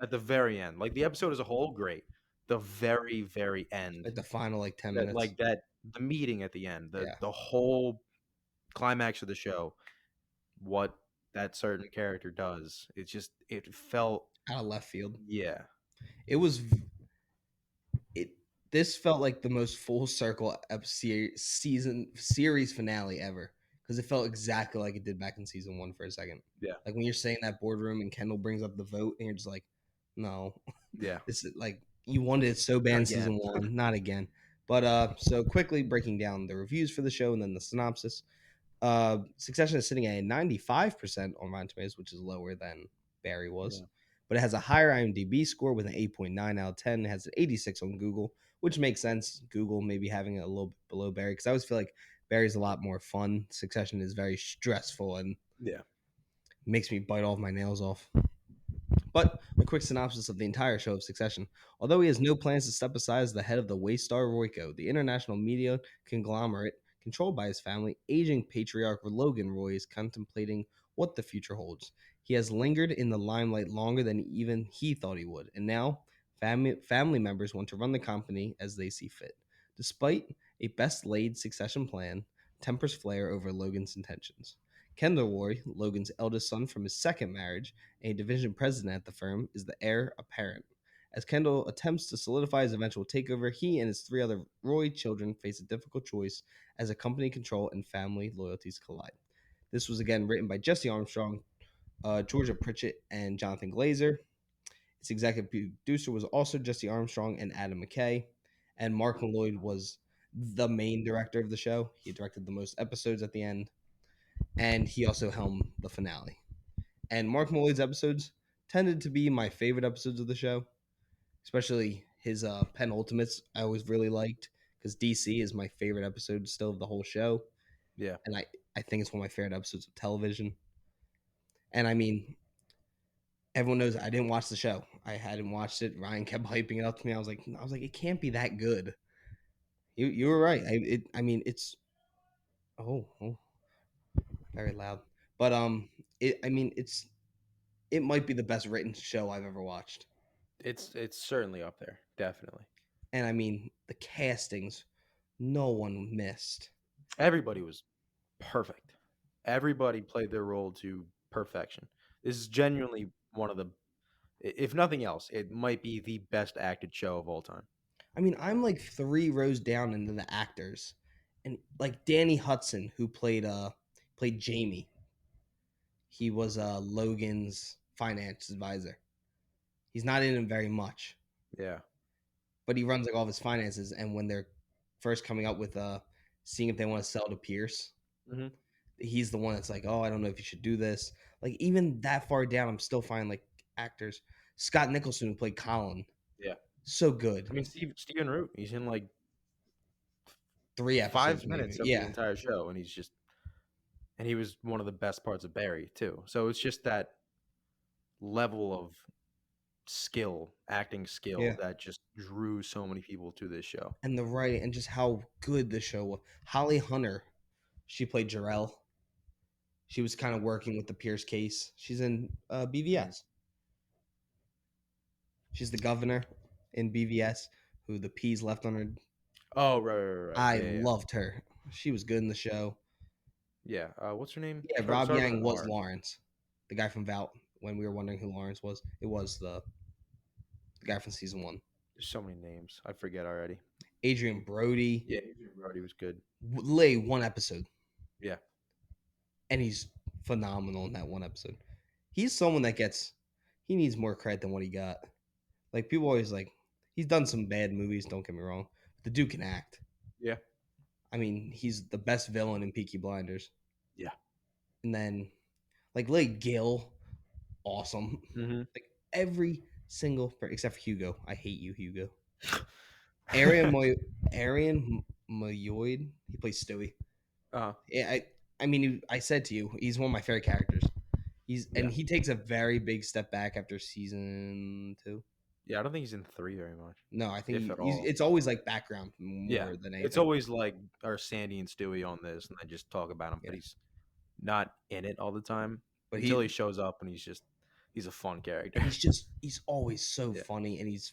At the very end. Like the episode as a whole, great. The very, very end. like the final like 10 minutes. Like that the meeting at the end, Yeah, the whole climax of the show, what that certain character does. It felt out of left field. yeah. It was it. This felt like the most full circle series finale ever because it felt exactly like it did back in season 1 for a second. Yeah. Like when you're saying that boardroom and Kendall brings up the vote and you're just like, no, Yeah. this is like you wanted it so bad Not in again. season 1, not again. But so quickly breaking down the reviews for the show and then the synopsis. Succession is sitting at a 95% on Rotten Tomatoes, which is lower than Barry was. Yeah. But it has a higher IMDb score with an 8.9 out of 10. It has an 86 on Google, which makes sense. Google maybe having it a little bit below Barry because I always feel like Barry's a lot more fun. Succession is very stressful and Yeah. makes me bite all of my nails off. But a quick synopsis of the entire show of Succession. Although he has no plans to step aside as the head of the Waystar Royco, the international media conglomerate controlled by his family, aging patriarch Logan Roy is contemplating what the future holds. He has lingered in the limelight longer than even he thought he would, and now family members want to run the company as they see fit. Despite a best laid succession plan, tempers flare over Logan's intentions. Kendall Roy, Logan's eldest son from his second marriage, a division president at the firm, is the heir apparent. As Kendall attempts to solidify his eventual takeover, he and his 3 other Roy children face a difficult choice as a company control and family loyalties collide. This was again written by Jesse Armstrong, Georgia Pritchett, and Jonathan Glazer. Its executive producer was also Jesse Armstrong and Adam McKay, and Mark Malloy was the main director of the show. He directed the most episodes at the end, and he also helmed the finale. And Mark Malloy's episodes tended to be my favorite episodes of the show, especially his penultimates. I always really liked because DC is my favorite episode still of the whole show, Yeah. and I think it's one of my favorite episodes of television. And I mean, everyone knows I didn't watch the show. I hadn't watched it. Ryan kept hyping it up to me. I was like, it can't be that good. You were right. I mean, it's oh very loud, but I mean, it might be the best written show I've ever watched. It's certainly up there. Definitely. And I mean, the castings, no one missed. Everybody was perfect. Everybody played their role to perfection. This is genuinely one of the, if nothing else, it might be the best acted show of all time. I mean, I'm like 3 rows down into the actors, and like Danny Hudson, who played Jamie. He was Logan's finance advisor. He's not in it very much, Yeah. but he runs like all of his finances. And when they're first coming up with seeing if they want to sell to Pierce, Mm-hmm. he's the one that's like, oh, I don't know if you should do this. Like even that far down, I'm still finding like actors. Scott Nicholson who played Colin, Yeah. so good. I mean, Steven Root, he's in like 3 episodes, 5 minutes maybe. of the Yeah, entire show, and he was one of the best parts of Barry too. So it's just that level of skill, acting skill, yeah. that just drew so many people to this show. And the writing and just how good the show was. Holly Hunter, she played Jarell. She was kind of working with the Pierce case. She's in BVS. She's the governor in BVS who the peas left on her. Oh, right. I Yeah. loved her. She was good in the show. Yeah. What's her name? Yeah, Rob Start with Yang an was R. Lawrence, the guy from Vout. When we were wondering who Lawrence was, it was the guy from season 1. There's so many names. I forget already. Adrian Brody. Yeah, Adrian Brody was good. Lay one episode. Yeah. And he's phenomenal in that one episode. He's someone that he needs more credit than what he got. Like people always like, he's done some bad movies. Don't get me wrong. The dude can act. Yeah. I mean, he's the best villain in Peaky Blinders. Yeah. And then, like Gil, awesome. Mm-hmm. Like every single, except for Hugo. I hate you, Hugo. Arian Moyoid. He plays Stewie. Yeah, I mean, I said to you, he's one of my favorite characters. And he takes a very big step back after season 2. Yeah, I don't think he's in 3 very much. No, I think if at all. it's always like background more than anything. It's always like our Sandy and Stewie on this, and I just talk about him, but he's not in it all the time. But until he shows up, and he's a fun character. He's always so funny, and he's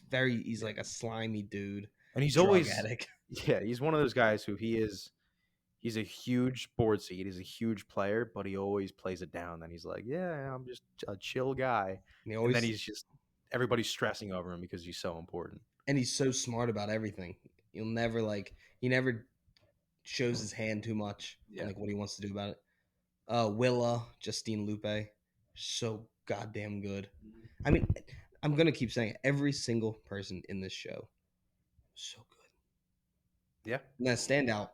like a slimy dude, and he's always addict. Yeah, he's one of those guys who he's a huge board seat. He's a huge player, but he always plays it down. Then he's like, yeah, I'm just a chill guy. And then he's just, everybody's stressing over him because he's so important. And he's so smart about everything. He never shows his hand too much on like what he wants to do about it. Willa, Justine Lupe, so goddamn good. I mean, I'm going to keep saying it. Every single person in this show, so good. Yeah. And that standout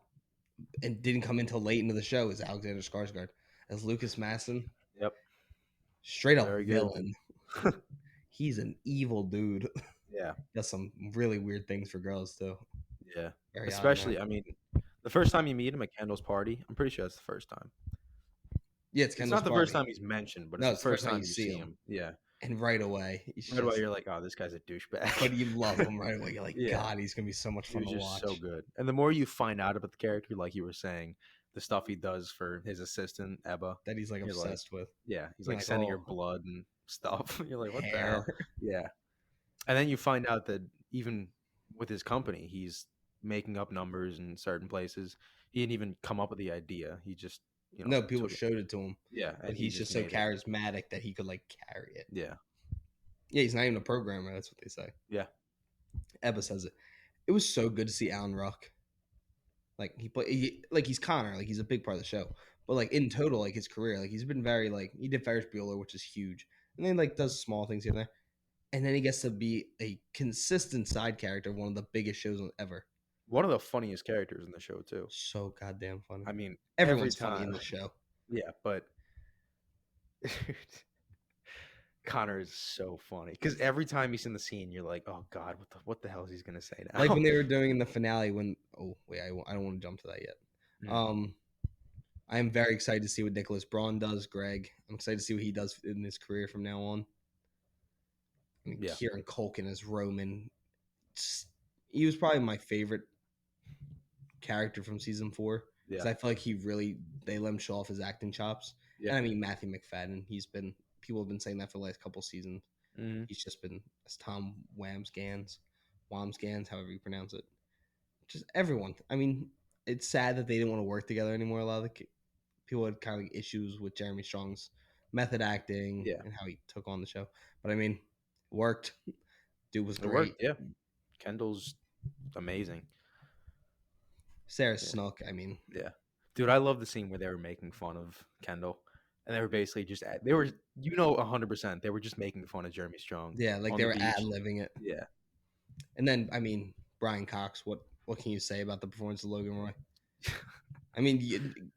and didn't come until late into the show is Alexander Skarsgård as Lucas Masson. Yep. Straight up villain. He's an evil dude. Yeah. Does some really weird things for girls too. Yeah. Very especially, I mean, the first time you meet him at Kendall's party, I'm pretty sure that's the first time. Yeah, it's not the first time he's mentioned, but it's the first time you see him. Yeah. And right away, you're like, oh, this guy's a douchebag. But you love him right away. You're like, God, he's gonna be so much fun to watch. So good. And the more you find out about the character, like you were saying, the stuff he does for his assistant Ebba, that he's like obsessed with. Yeah, he's like sending her blood and stuff. You're like, what the hell? Yeah. And then you find out that even with his company, he's making up numbers in certain places. He didn't even come up with the idea. He just no, people showed it to him. Yeah, and he's just so charismatic that he could like carry it. Yeah. Yeah, he's not even a programmer. That's what they say. Yeah. Ebba says it. It was so good to see Alan Ruck. Like he's Connor. Like he's a big part of the show. But like in total, like his career, like he's been very like he did Ferris Bueller, which is huge, and then like does small things here and there, and then he gets to be a consistent side character of one of the biggest shows ever. One of the funniest characters in the show too. So goddamn funny. I mean, everyone's funny in the show. Yeah, but Connor is so funny because every time he's in the scene, you're like, "Oh God, what the hell is he gonna say now?" Like when they were doing in the finale. When I don't want to jump to that yet. Mm. I am very excited to see what Nicholas Braun does. Greg, I'm excited to see what he does in his career from now on. I mean, Kieran Culkin as Roman. He was probably my favorite character from season 4 because I feel like they let him show off his acting chops. Yeah. And I mean Matthew McFadden, people have been saying that for the last couple seasons. Mm-hmm. He's just been as Tom Wamsgans, however you pronounce it. Just everyone. I mean, it's sad that they didn't want to work together anymore. A lot of the people had kind of issues with Jeremy Strong's method acting and how he took on the show. But I mean, it worked. Dude was great. It worked, yeah. Kendall's amazing. Sarah Snook, I mean. Yeah. Dude, I love the scene where they were making fun of Kendall. And they were basically they were 100%, they were just making fun of Jeremy Strong. Yeah, like they were ad-libbing it. Yeah. And then, I mean, Brian Cox, what can you say about the performance of Logan Roy? I mean,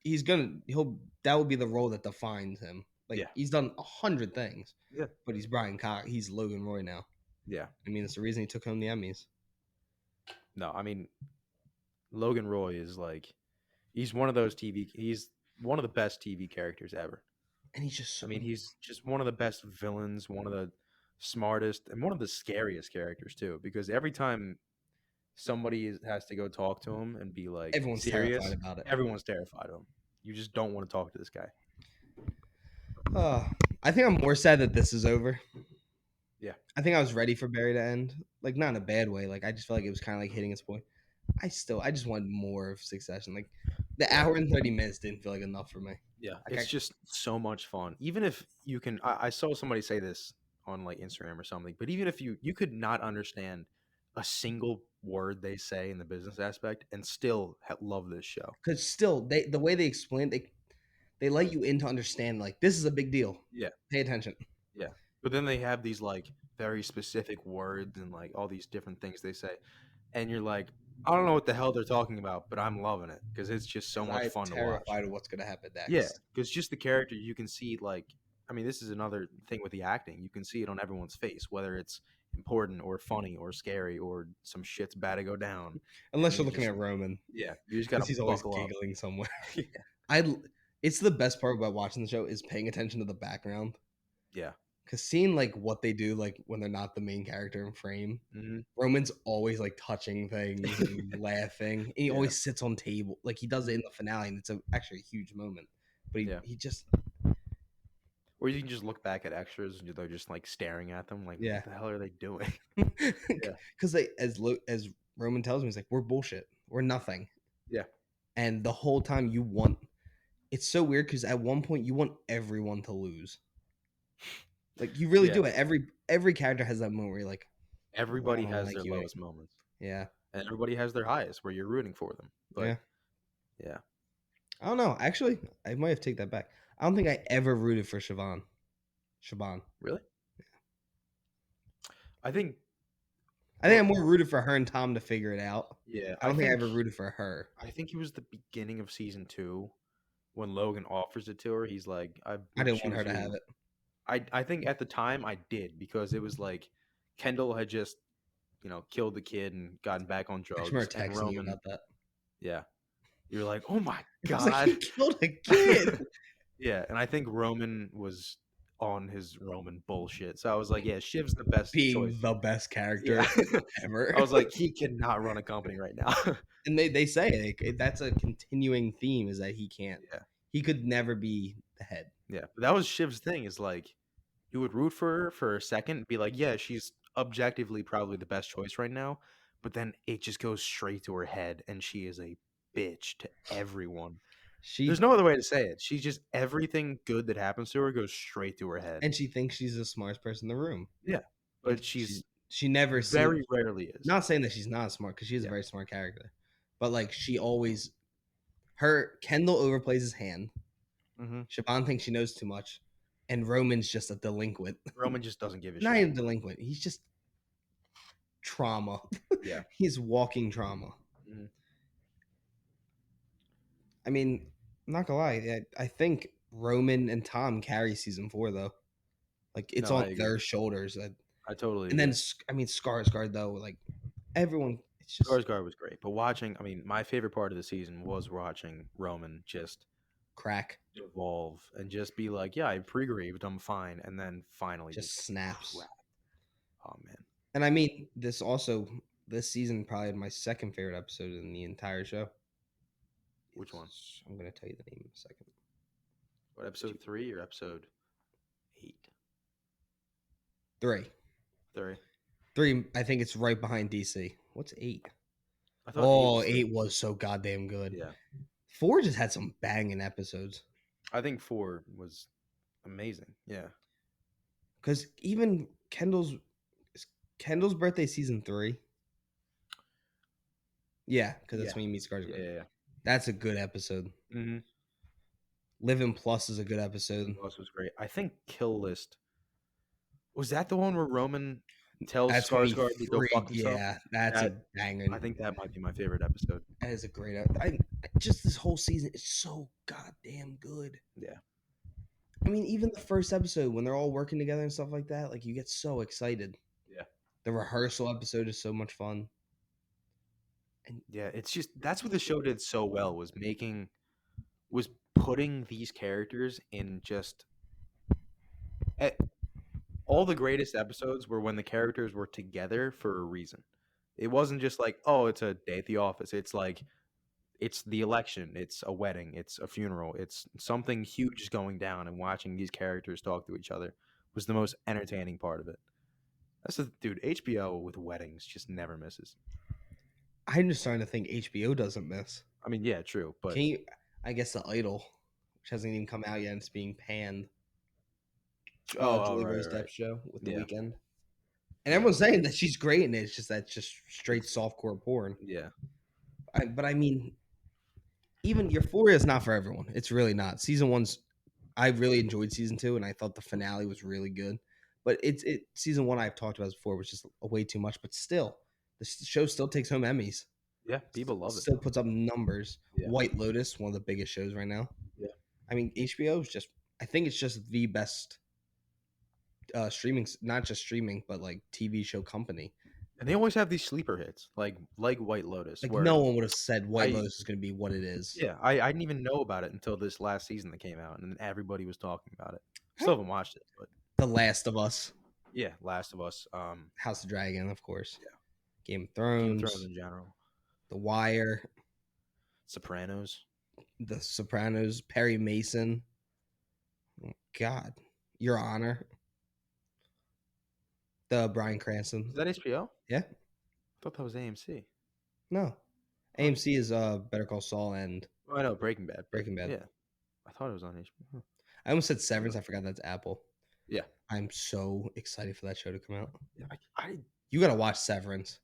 that will be the role that defines him. Like, he's done 100 things. Yeah. But he's Brian Cox. He's Logan Roy now. Yeah. I mean, it's the reason he took home the Emmys. No, I mean, Logan Roy is like, he's one of the best TV characters ever. And he's just he's just one of the best villains, one of the smartest, and one of the scariest characters too, because every time somebody has to go talk to him and be like, everyone's serious, terrified about it. Everyone's terrified of him. You just don't want to talk to this guy. I think I'm more sad that this is over. Yeah. I think I was ready for Barry to end. Like, not in a bad way. Like, I just felt like it was kind of like hitting its point. I just wanted more of Succession. Like, the Yeah. hour and 30 minutes didn't feel like enough for me. Yeah, Like, it's just so much fun. Even if you can, I saw somebody say this on like Instagram or something. But even if you could not understand a single word they say in the business aspect and still love this show. because still, the way they explain, they let you in to understand. Like, this is a big deal. Yeah, Pay attention. yeah. But then they have these like very specific words and like all these different things they say, and you're like, I don't know what the hell they're talking about, but I'm loving it because it's just so much I'm fun to watch. terrified of what's gonna happen next. Yeah, because just the character you can see, like, I mean, this is another thing with the acting. You can see it on everyone's face, whether it's important or funny or scary or some shit's about to go down. Unless and you're you looking just- at Roman, Yeah, you just because gotta he's always buckle up. giggling somewhere. Yeah, It's the best part about watching the show is paying attention to the background. yeah. Because seeing like what they do, like when they're not the main character in frame, Hmm. Roman's always like touching things and laughing. And he Yeah. always sits on table. Like he does it in the finale, and it's actually a huge moment. But Yeah. he just Or you can just look back at extras and they're just like staring at them, like, Yeah. what the hell are they doing? because they as Roman tells me, he's like, we're bullshit. We're nothing. Yeah. And the whole time you want, it's so weird because at one point you want everyone to lose. Like you really Yeah. do it. Every character has that moment where you're like, Everybody don't has like their you, lowest moments, yeah, and everybody has their highest where you're rooting for them. But yeah. I don't know. Actually, I might have taken that back. I don't think I ever rooted for Siobhan. Really? I think I think I'm more rooted for her and Tom to figure it out. Yeah, I don't think I ever rooted for her. I think it was the beginning of season 2 when Logan offers it to her. He's like, I didn't want her to have it. I think at the time I did because it was like Kendall had just, killed the kid and gotten back on I drugs. remember And texting you about that. Yeah, you're like, oh my I was like, god, he killed a kid. yeah. And I think Roman was on his Roman bullshit. So I was like, yeah, Shiv's the best Being choice. the best character Yeah, ever. I was like, he cannot run a company right now. And they say like, that's a continuing theme is that he can't. Yeah. He could never be the head. Yeah, but that was Shiv's thing. Is like you would root for her for a second, be like, yeah, she's objectively probably the best choice right now. But then it just goes straight to her head, and she is a bitch to everyone. There's no other way to say it. She's just everything good that happens to her goes straight to her head. And she thinks she's the smartest person in the room. Yeah, but she never very rarely is. Not saying that she's not smart because she is a very smart character, but like she always, Kendall overplays his hand. Mm-hmm. Siobhan thinks she knows too much, and Roman's just a delinquent. Roman just doesn't give a Not shit. even delinquent. He's just trauma. Yeah, he's walking trauma. Mm-hmm. I mean, I'm not gonna lie. I think Roman and Tom carry season 4 though. Like it's on their shoulders. I totally. And agree. then I mean, Skarsgård though, like everyone. It's just Skarsgård was great, but my favorite part of the season was watching Roman just crack, evolve, and just be like, yeah, I pre-grieved, I'm fine, and then finally just snaps. Crap. Oh man. And I mean, this season probably had my second favorite episode in the entire show. Which one? I'm gonna tell you the name in a second. What, episode 3 or episode 8? 3. 3. I think it's right behind DC. What's 8? I thought 8 was so goddamn good. Yeah. 4 just had some banging episodes. I think 4 was amazing. Yeah. Because even Kendall's birthday season 3. Yeah, because that's when you meet Skarsgård. Yeah. That's a good episode. Mm-hmm. Living Plus is a good episode. Plus was great. I think Kill List was that the one where Roman tells Skarsgård to go fuck himself? Yeah, that's a banger. I think that might be my favorite episode. That is a great. Just this whole season is so goddamn good. Yeah. I mean, even the first episode when they're all working together and stuff like that, like you get so excited. Yeah. The rehearsal episode is so much fun. And yeah, it's just that's what the show did so well was putting these characters in just all the greatest episodes were when the characters were together for a reason. It wasn't just like, oh, it's a day at the office. It's like it's the election, it's a wedding, it's a funeral, it's something huge is going down, and watching these characters talk to each other was the most entertaining part of it. That's the dude. HBO with weddings just never misses. I'm just starting to think HBO doesn't miss. I mean, yeah, true, but Can you? I guess The Idol, which hasn't even come out yet, and it's being panned. Julie Rose right. Depp's show with The Yeah. Weeknd, and Yeah. everyone's saying that she's great in it. It's just that's just straight softcore porn. Yeah. But I mean, even Euphoria is not for everyone. It's really not. Season one's. I really enjoyed season 2, and I thought the finale was really good. But season 1 I've talked about before was just way too much. But still, the show still takes home Emmys. Yeah, people love it. Still puts up numbers. Yeah. White Lotus, one of the biggest shows right now. Yeah. I mean, HBO is just. I think it's just the best streaming, not just streaming, but like TV show company. And they always have these sleeper hits, like White Lotus. Like where no one would have said White I- Lotus is going to be what it is. Yeah, I didn't even know about it until this last season that came out, and then everybody was talking about it. Still haven't watched it, but The Last of Us, yeah, Last of Us, House of Dragon, of course. Yeah. Game of Game Thrones, of Thrones in general, The Wire, Sopranos. The Sopranos, Perry Mason. Oh, God, Your Honor. The Bryan Cranston. Is that HBO? Yeah. I thought that was AMC. No, AMC is Better Call Saul and Oh, I know Breaking Bad. Breaking Bad. Yeah, I thought it was on HBO. I almost said Severance. I forgot that's Apple. Yeah. I'm so excited for that show to come out. Yeah, You gotta watch Severance.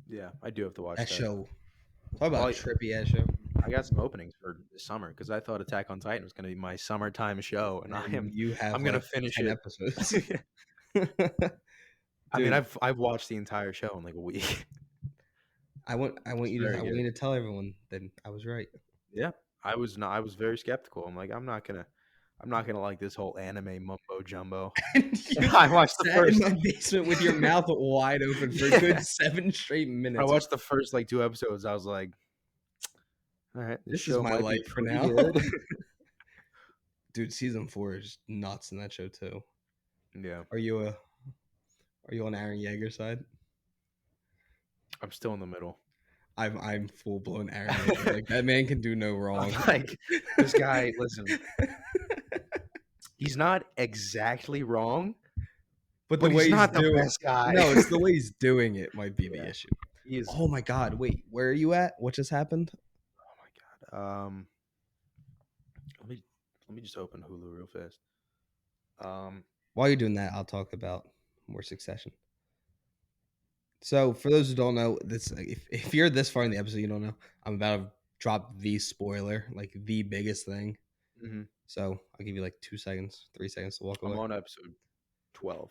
yeah, I do have to watch That that. show. Talk about Well, a trippy ass show. I got some openings for this summer because I thought Attack on Titan was going to be my summertime show, and I'm gonna finish 10 it. episodes. I mean, Dude. I've watched the entire show in like a week. I want you very good. to tell everyone that I was right. Yeah, I was very skeptical. I'm like, I'm not gonna like this whole anime mumbo jumbo. You I watched the sat first. in my basement with your mouth wide open for a good 7 straight minutes. I watched the first like 2 episodes. I was like, all right, This is show my might be life for pretty now. good. Dude, season 4 is nuts in that show too. Yeah, Are you on Aaron Yeager's side? I'm still in the middle. I'm full blown Aaron Yeager. Like that man can do no wrong. Like this guy, listen, he's not exactly wrong, but but the way he's not he's doing the best guy. No, it's the way he's doing it might be Yeah. the issue. He is. Oh my god, wait, where are you at? What just happened? Oh my god. Let me just open Hulu real fast. While you're doing that, I'll talk about more Succession. So, for those who don't know, this if you're this far in the episode, you don't know, I'm about to drop the spoiler, like the biggest thing. mhm. So, I'll give you like 2 seconds, 3 seconds to walk away. I'm on episode 12.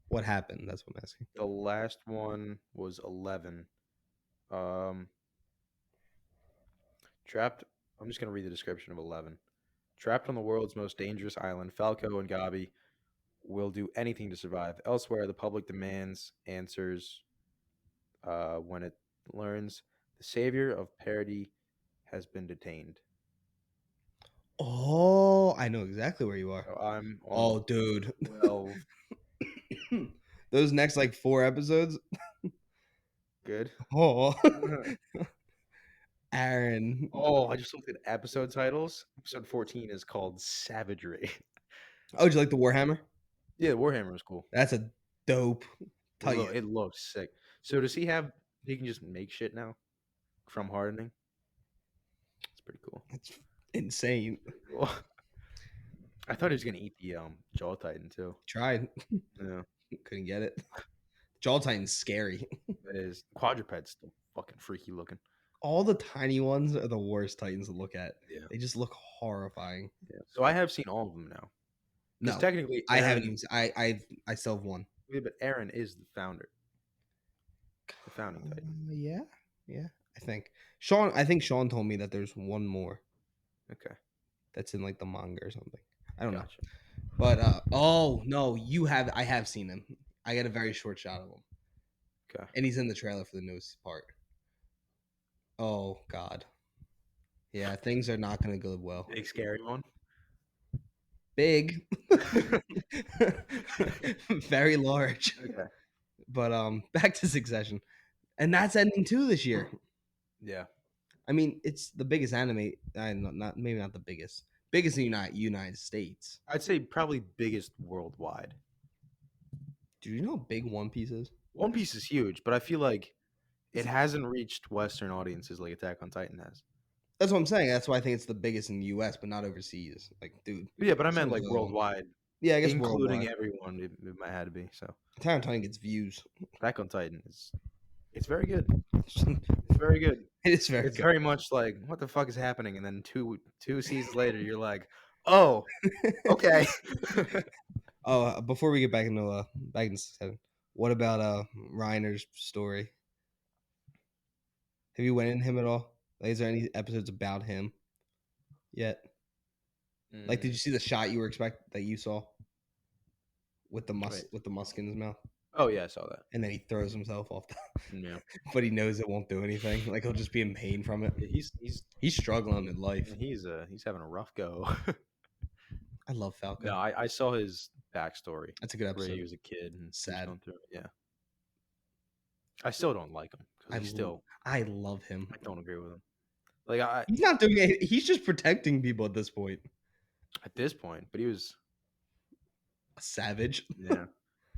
What happened? That's what I'm asking. The last one was 11. Trapped. I'm just gonna read the description of 11. Trapped on the world's most dangerous island, Falco and Gabi will do anything to survive. Elsewhere, the public demands answers when it learns the savior of parody has been detained. Oh, I know exactly where you are. So I'm on Oh, dude. 12. Those next like 4 episodes. Good. Oh. Aaron. Oh, I just looked at episode titles. Episode 14 is called Savagery. Oh, did you like the Warhammer? Yeah, Warhammer was cool. That's a dope title. It looks sick. So does he have? He can just make shit now from hardening. It's pretty cool. That's insane. Cool. I thought he was gonna eat the Jaw Titan too. Tried. Yeah, Couldn't get it. Jaw Titan's scary. that is quadruped's still fucking freaky looking. All the tiny ones are the worst Titans to look at. Yeah. They just look horrifying. Yeah. So I have seen all of them now. No, Because technically, I Aaron- haven't even. I still have one. Yeah, but Aaron is the founder, the founding Titan. Yeah. I think Sean. I think Sean told me that there's one more Okay, that's in like the manga or something. I don't know. gotcha. But oh no, you have. I have seen him. I got a very short shot of him, Okay. and he's in the trailer for the newest part. Oh God. Yeah, things are not going to go well. Big scary one. Big, very large. Okay. But back to Succession, and that's ending too this year. Yeah. I mean, it's the biggest anime. Not maybe not the biggest. Biggest in the United States. I'd say probably biggest worldwide. Do you know how big One Piece is? One Piece is huge, but I feel like it Is it- hasn't reached Western audiences like Attack on Titan has. That's what I'm saying. That's why I think it's the biggest in the U.S., but not overseas. Like, dude. Yeah, but I meant Sounds like really long. worldwide, Yeah, I guess including worldwide. everyone. It might have to be. So Attack on Titan gets views. Attack on Titan it's very good. It's very good. It is very It's good. very much like what the fuck is happening, and then two seasons later, you're like, oh, okay. Oh, before we get back into seven, what about Reiner's story? Have you went in him at all? Like, is there any episodes about him yet? Like, did you see the shot you were that you saw with the Wait. with the musk in his mouth, Oh yeah, I saw that. and then he throws himself off, Yeah, but he knows it won't do anything. Like, he'll just be in pain from it. Yeah, He's struggling in life. he's having a rough go. I love Falco. No, I saw his backstory That's a good where he episode. was a kid and he was Sad. going through it. Yeah, I still don't like him I because I love him. I don't agree with him. Like He's not doing it. He's just protecting people at this point. at this point, but he was A savage. yeah.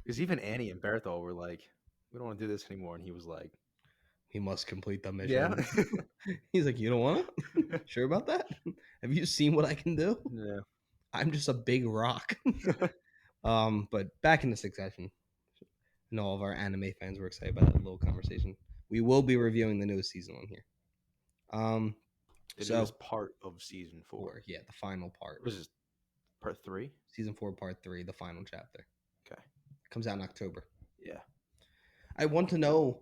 Because even Annie and Berthold were like, we don't want to do this anymore, and he was like, He must complete the mission. yeah, He's like, you don't want to? Sure about that? Have you seen what I can do? yeah. I'm just a big rock. But back into Succession. I know all of our anime fans were excited about that little conversation. We will be reviewing the newest season on here. It So was part of season 4. yeah, the final part. Was this part 3? Season 4, part 3, the final chapter. Okay. Comes out in October. Yeah. I want to know,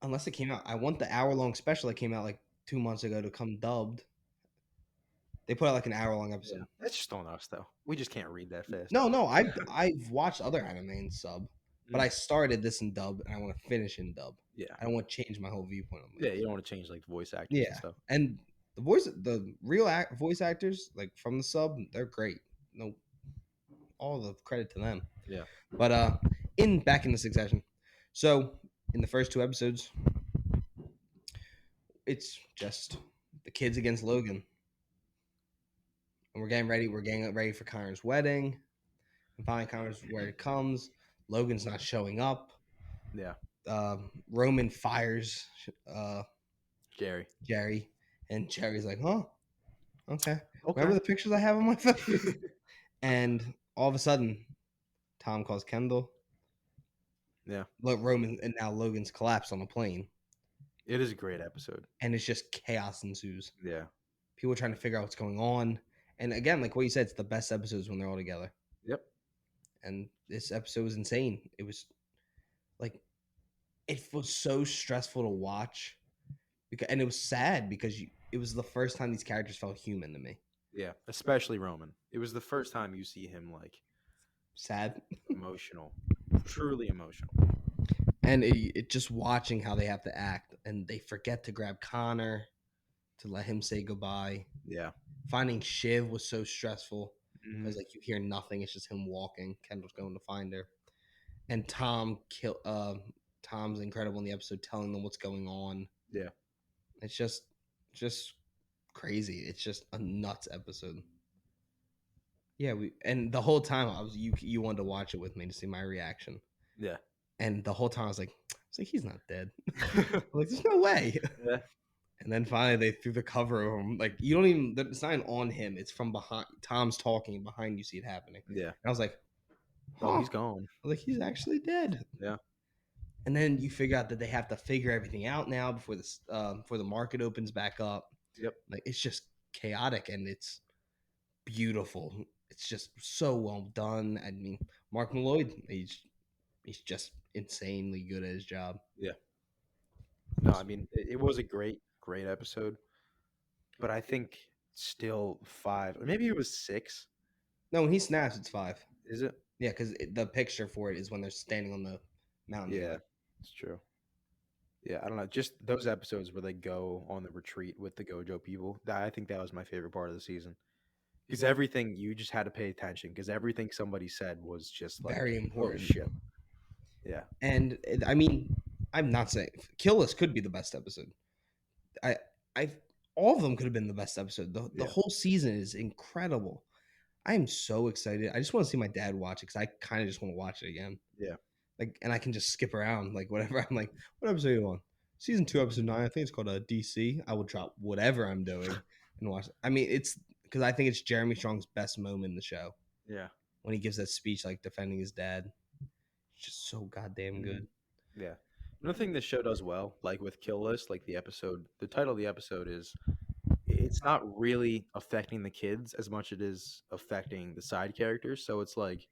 unless it came out, I want the hour-long special that came out like 2 months ago to come dubbed. They put out like an hour-long episode. Yeah. That's just on us, though. We just can't read that fast. No, I've watched other anime in sub, but Mm. I started this in dub and I want to finish in dub. Yeah. I don't want to change my whole viewpoint on Yeah, this. you don't want to change like the voice actors Yeah. and stuff. And the real voice actors like from the sub, they're great. No, all the credit to them. Yeah. But back in the Succession, so in the first 2 episodes, it's just the kids against Logan, and we're getting ready for Connor's wedding. And finally, Connor's where it comes. Logan's not showing up. Yeah. Roman fires Jerry. and Jerry's like, "Huh? Okay. Okay. Remember the pictures I have on my phone?" And all of a sudden, Tom calls Kendall. Yeah. Look, Roman and now Logan's collapsed on a plane, It is a great episode. and it's just chaos ensues. Yeah. People trying to figure out what's going on, and again, like what you said, it's the best episodes when they're all together. Yep. And this episode was insane. It was like it was so stressful to watch, and it was sad because it was the first time these characters felt human to me. Yeah. Especially Roman. It was the first time you see him like Sad. emotional, truly emotional. And it just watching how they have to act, and they forget to grab Connor to let him say goodbye. Yeah. Finding Shiv was so stressful Mhm. because like you hear nothing; it's just him walking. Kendall's going to find her, and Tom's incredible in the episode, telling them what's going on. Yeah. It's just crazy. It's just a nuts episode. Yeah, and the whole time you wanted to watch it with me to see my reaction. Yeah. And the whole time I was like, he's not dead. I'm like, there's no way. Yeah. And then finally they threw the cover over him. Like, you don't even, it's not even on him. It's from behind. Tom's talking behind you, see it happening. Yeah. And I was like, Oh, he's gone. I was like, he's actually dead. Yeah. And then you figure out that they have to figure everything out now before the market opens back up. Yep. Like, it's just chaotic and it's beautiful. It's just so well done. I mean, Mark Malloy, he's just insanely good at his job. Yeah. No, I mean it was a great episode, but I think still 5, or maybe it was 6. No, when he snaps, it's 5. Is it? Yeah, because the picture for it is when they're standing on the mountain. Yeah, it's true. Yeah, I don't know. Just those episodes where they go on the retreat with the Gojo people. I think that was my favorite part of the season. Because everything, you just had to pay attention, because everything somebody said was just like Very important. Oh, shit. Yeah. And I mean, I'm not saying Kill List could be the best episode. All of them could have been the best episode. The whole season is incredible. I am so excited. I just want to see my dad watch it because I kind of just want to watch it again. Yeah. like, and I can just skip around like whatever. I'm like, what episode are you on? Season 2, episode 9. I think it's called DC. I will drop whatever I'm doing and watch. I mean, it's because I think it's Jeremy Strong's best moment in the show Yeah. when he gives that speech like defending his dad. It's just so goddamn good. Yeah. Another thing this show does well, like with Kill List, like the title of the episode is, it's not really affecting the kids as much as it is affecting the side characters. So it's like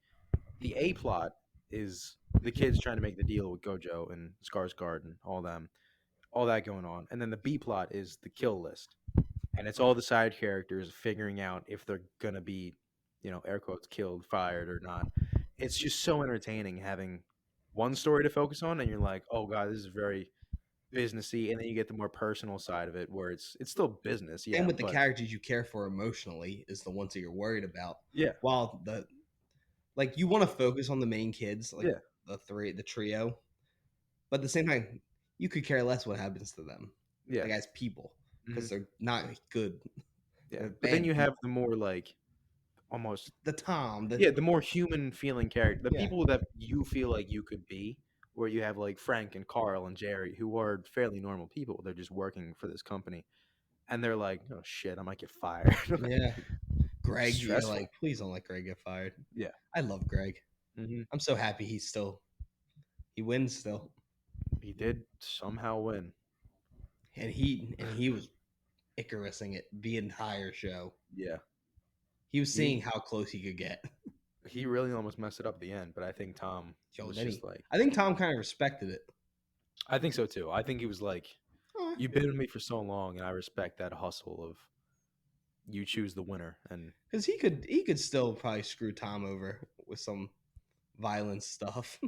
the A plot is the kids trying to make the deal with Gojo and Skarsgård and all that going on. And then the B plot is the Kill List. And it's all the side characters figuring out if they're going to be, air quotes, killed, fired, or not. It's just so entertaining having one story to focus on, and you're like, oh god, this is very businessy, and then you get the more personal side of it where it's still business, yeah, And with the but characters you care for emotionally is the ones that you're worried about. yeah, While you want to focus on the main kids, like Yeah. the trio, but at the same time, you could care less what happens to them, yeah, like as people, because Mhm. they're not good. yeah. they're But then bad you have people. the more like almost The Tom, the more human feeling character, the Yeah. people that you feel like you could be, where you have like Frank and Carl and Jerry, who are fairly normal people. They're just working for this company, and they're like, oh shit, I might get fired. yeah. Greg, you're Stressful. like, please don't let Greg get fired. Yeah. I love Greg. hmm I'm so happy he wins still, He did somehow win. and he was Icarusing it the entire show. Yeah. He was seeing how close he could get. He really almost messed it up at the end, but I think Tom was then just like, I think Tom kind of respected it. I think so too. I think he was like, Oh, you've been with me for so long, and I respect that hustle of you choose the winner. And because he could still probably screw Tom over with some violent stuff,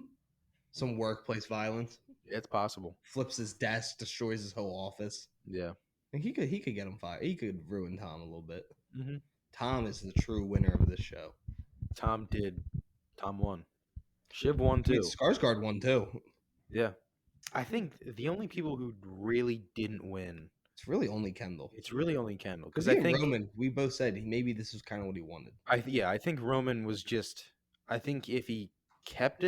some workplace violence. it's possible. Flips his desk, destroys his whole office. Yeah. And he could get him fired. He could ruin Tom a little bit. hmm Tom is the true winner of this show. Tom won. Shiv won I mean, too. Skarsgård won too. Yeah. I think the only people who really didn't win, It's really only Kendall. it's really only Kendall. Because Because I think Roman, we both said maybe this was kind of what he wanted. I think Roman was just, I think if he kept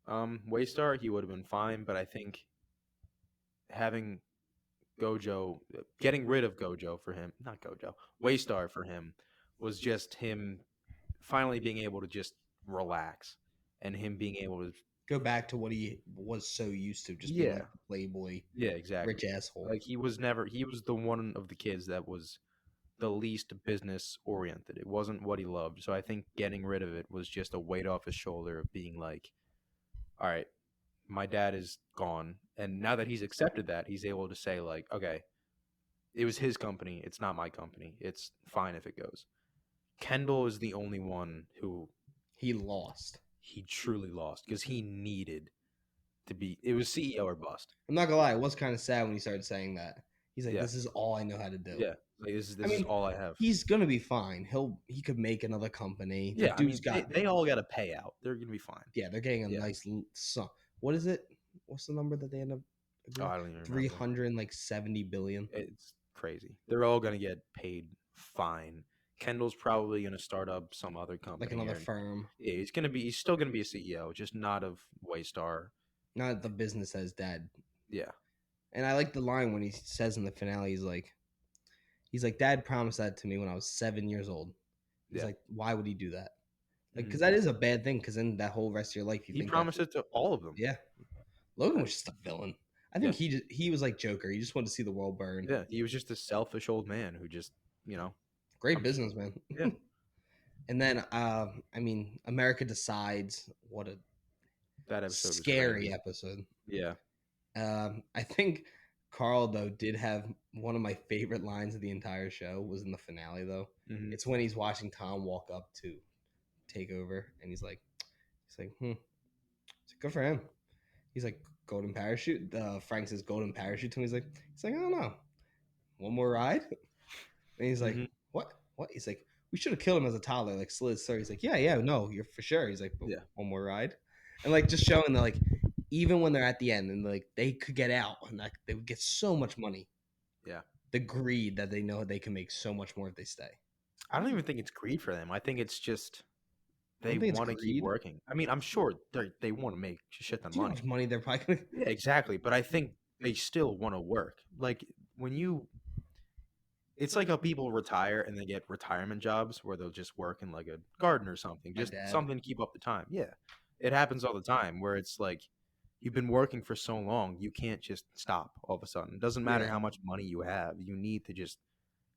Waystar, he would have been fine. But I think having Gojo, getting rid of Gojo for him, not Gojo, Waystar for him, was just him finally being able to just relax, and him being able to, Go back to what he was so used to, just Yeah. being like a playboy, yeah, exactly. rich asshole. Like he was the one of the kids that was the least business oriented. It wasn't what he loved. So I think getting rid of it was just a weight off his shoulder of being like, all right, my dad is gone. And now that he's accepted that, he's able to say like, okay, it was his company. It's not my company. It's fine if it goes. Kendall is the only one who He lost. he truly lost because he needed to be, it was CEO or bust. I'm not gonna lie, it was kind of sad when he started saying that. He's like, Yeah. "This is all I know how to do." Yeah. Like this I is mean, all I have. He's gonna be fine. He could make another company. The Yeah, I mean, dude's got. they all got a payout. They're gonna be fine. Yeah, they're getting a Yeah. nice sum. What is it? What's the number that they end up? Oh, I don't even remember. 370 billion. It's crazy. They're all gonna get paid fine. Kendall's probably gonna start up some other company, Like another here. firm. Yeah, he's still gonna be a CEO, just not of Waystar. Not the business as dad. Yeah, And I like the line when he says in the finale, he's like, Dad promised that to me when I was 7 years old. He's Yeah. like, why would he do that? Like, Mhm. because that is a bad thing. Because in that whole rest of your life, you he think promised it to all of them. yeah. Logan was just a villain. I think Yeah. he was like Joker. He just wanted to see the world burn. Yeah, he was just a selfish old man who just, Great I'm- businessman. Yeah. And then, I mean, America Decides. What a that episode was scary crazy. episode. Yeah, I think Carl though did have one of my favorite lines of the entire show was in the finale though. Mhm. It's when he's watching Tom walk up to take over, and he's like, It's like, good for him. He's like, golden parachute. Frank says golden parachute to him. He's like, I don't know. One more ride? And he's like, Mhm. What? He's like, we should have killed him as a toddler, like Sliz. So he's like, yeah, no, you're for sure. He's like, Yeah. one more ride. And like just showing that like even when they're at the end and like they could get out and like they would get so much money. Yeah. The greed that they know they can make so much more if they stay. I don't even think it's greed for them. I think it's just they think it's want to keep greed. working. I mean, I'm sure they want to make a shit ton of Do you know how money. much money they're probably gonna? Yeah, exactly. But I think they still want to work. Like when you, it's like how people retire and they get retirement jobs where they'll just work in like a garden or something, My just dad. something to keep up the time. Yeah, it happens all the time where it's like you've been working for so long, you can't just stop all of a sudden. It doesn't matter Yeah. how much money you have, you need to just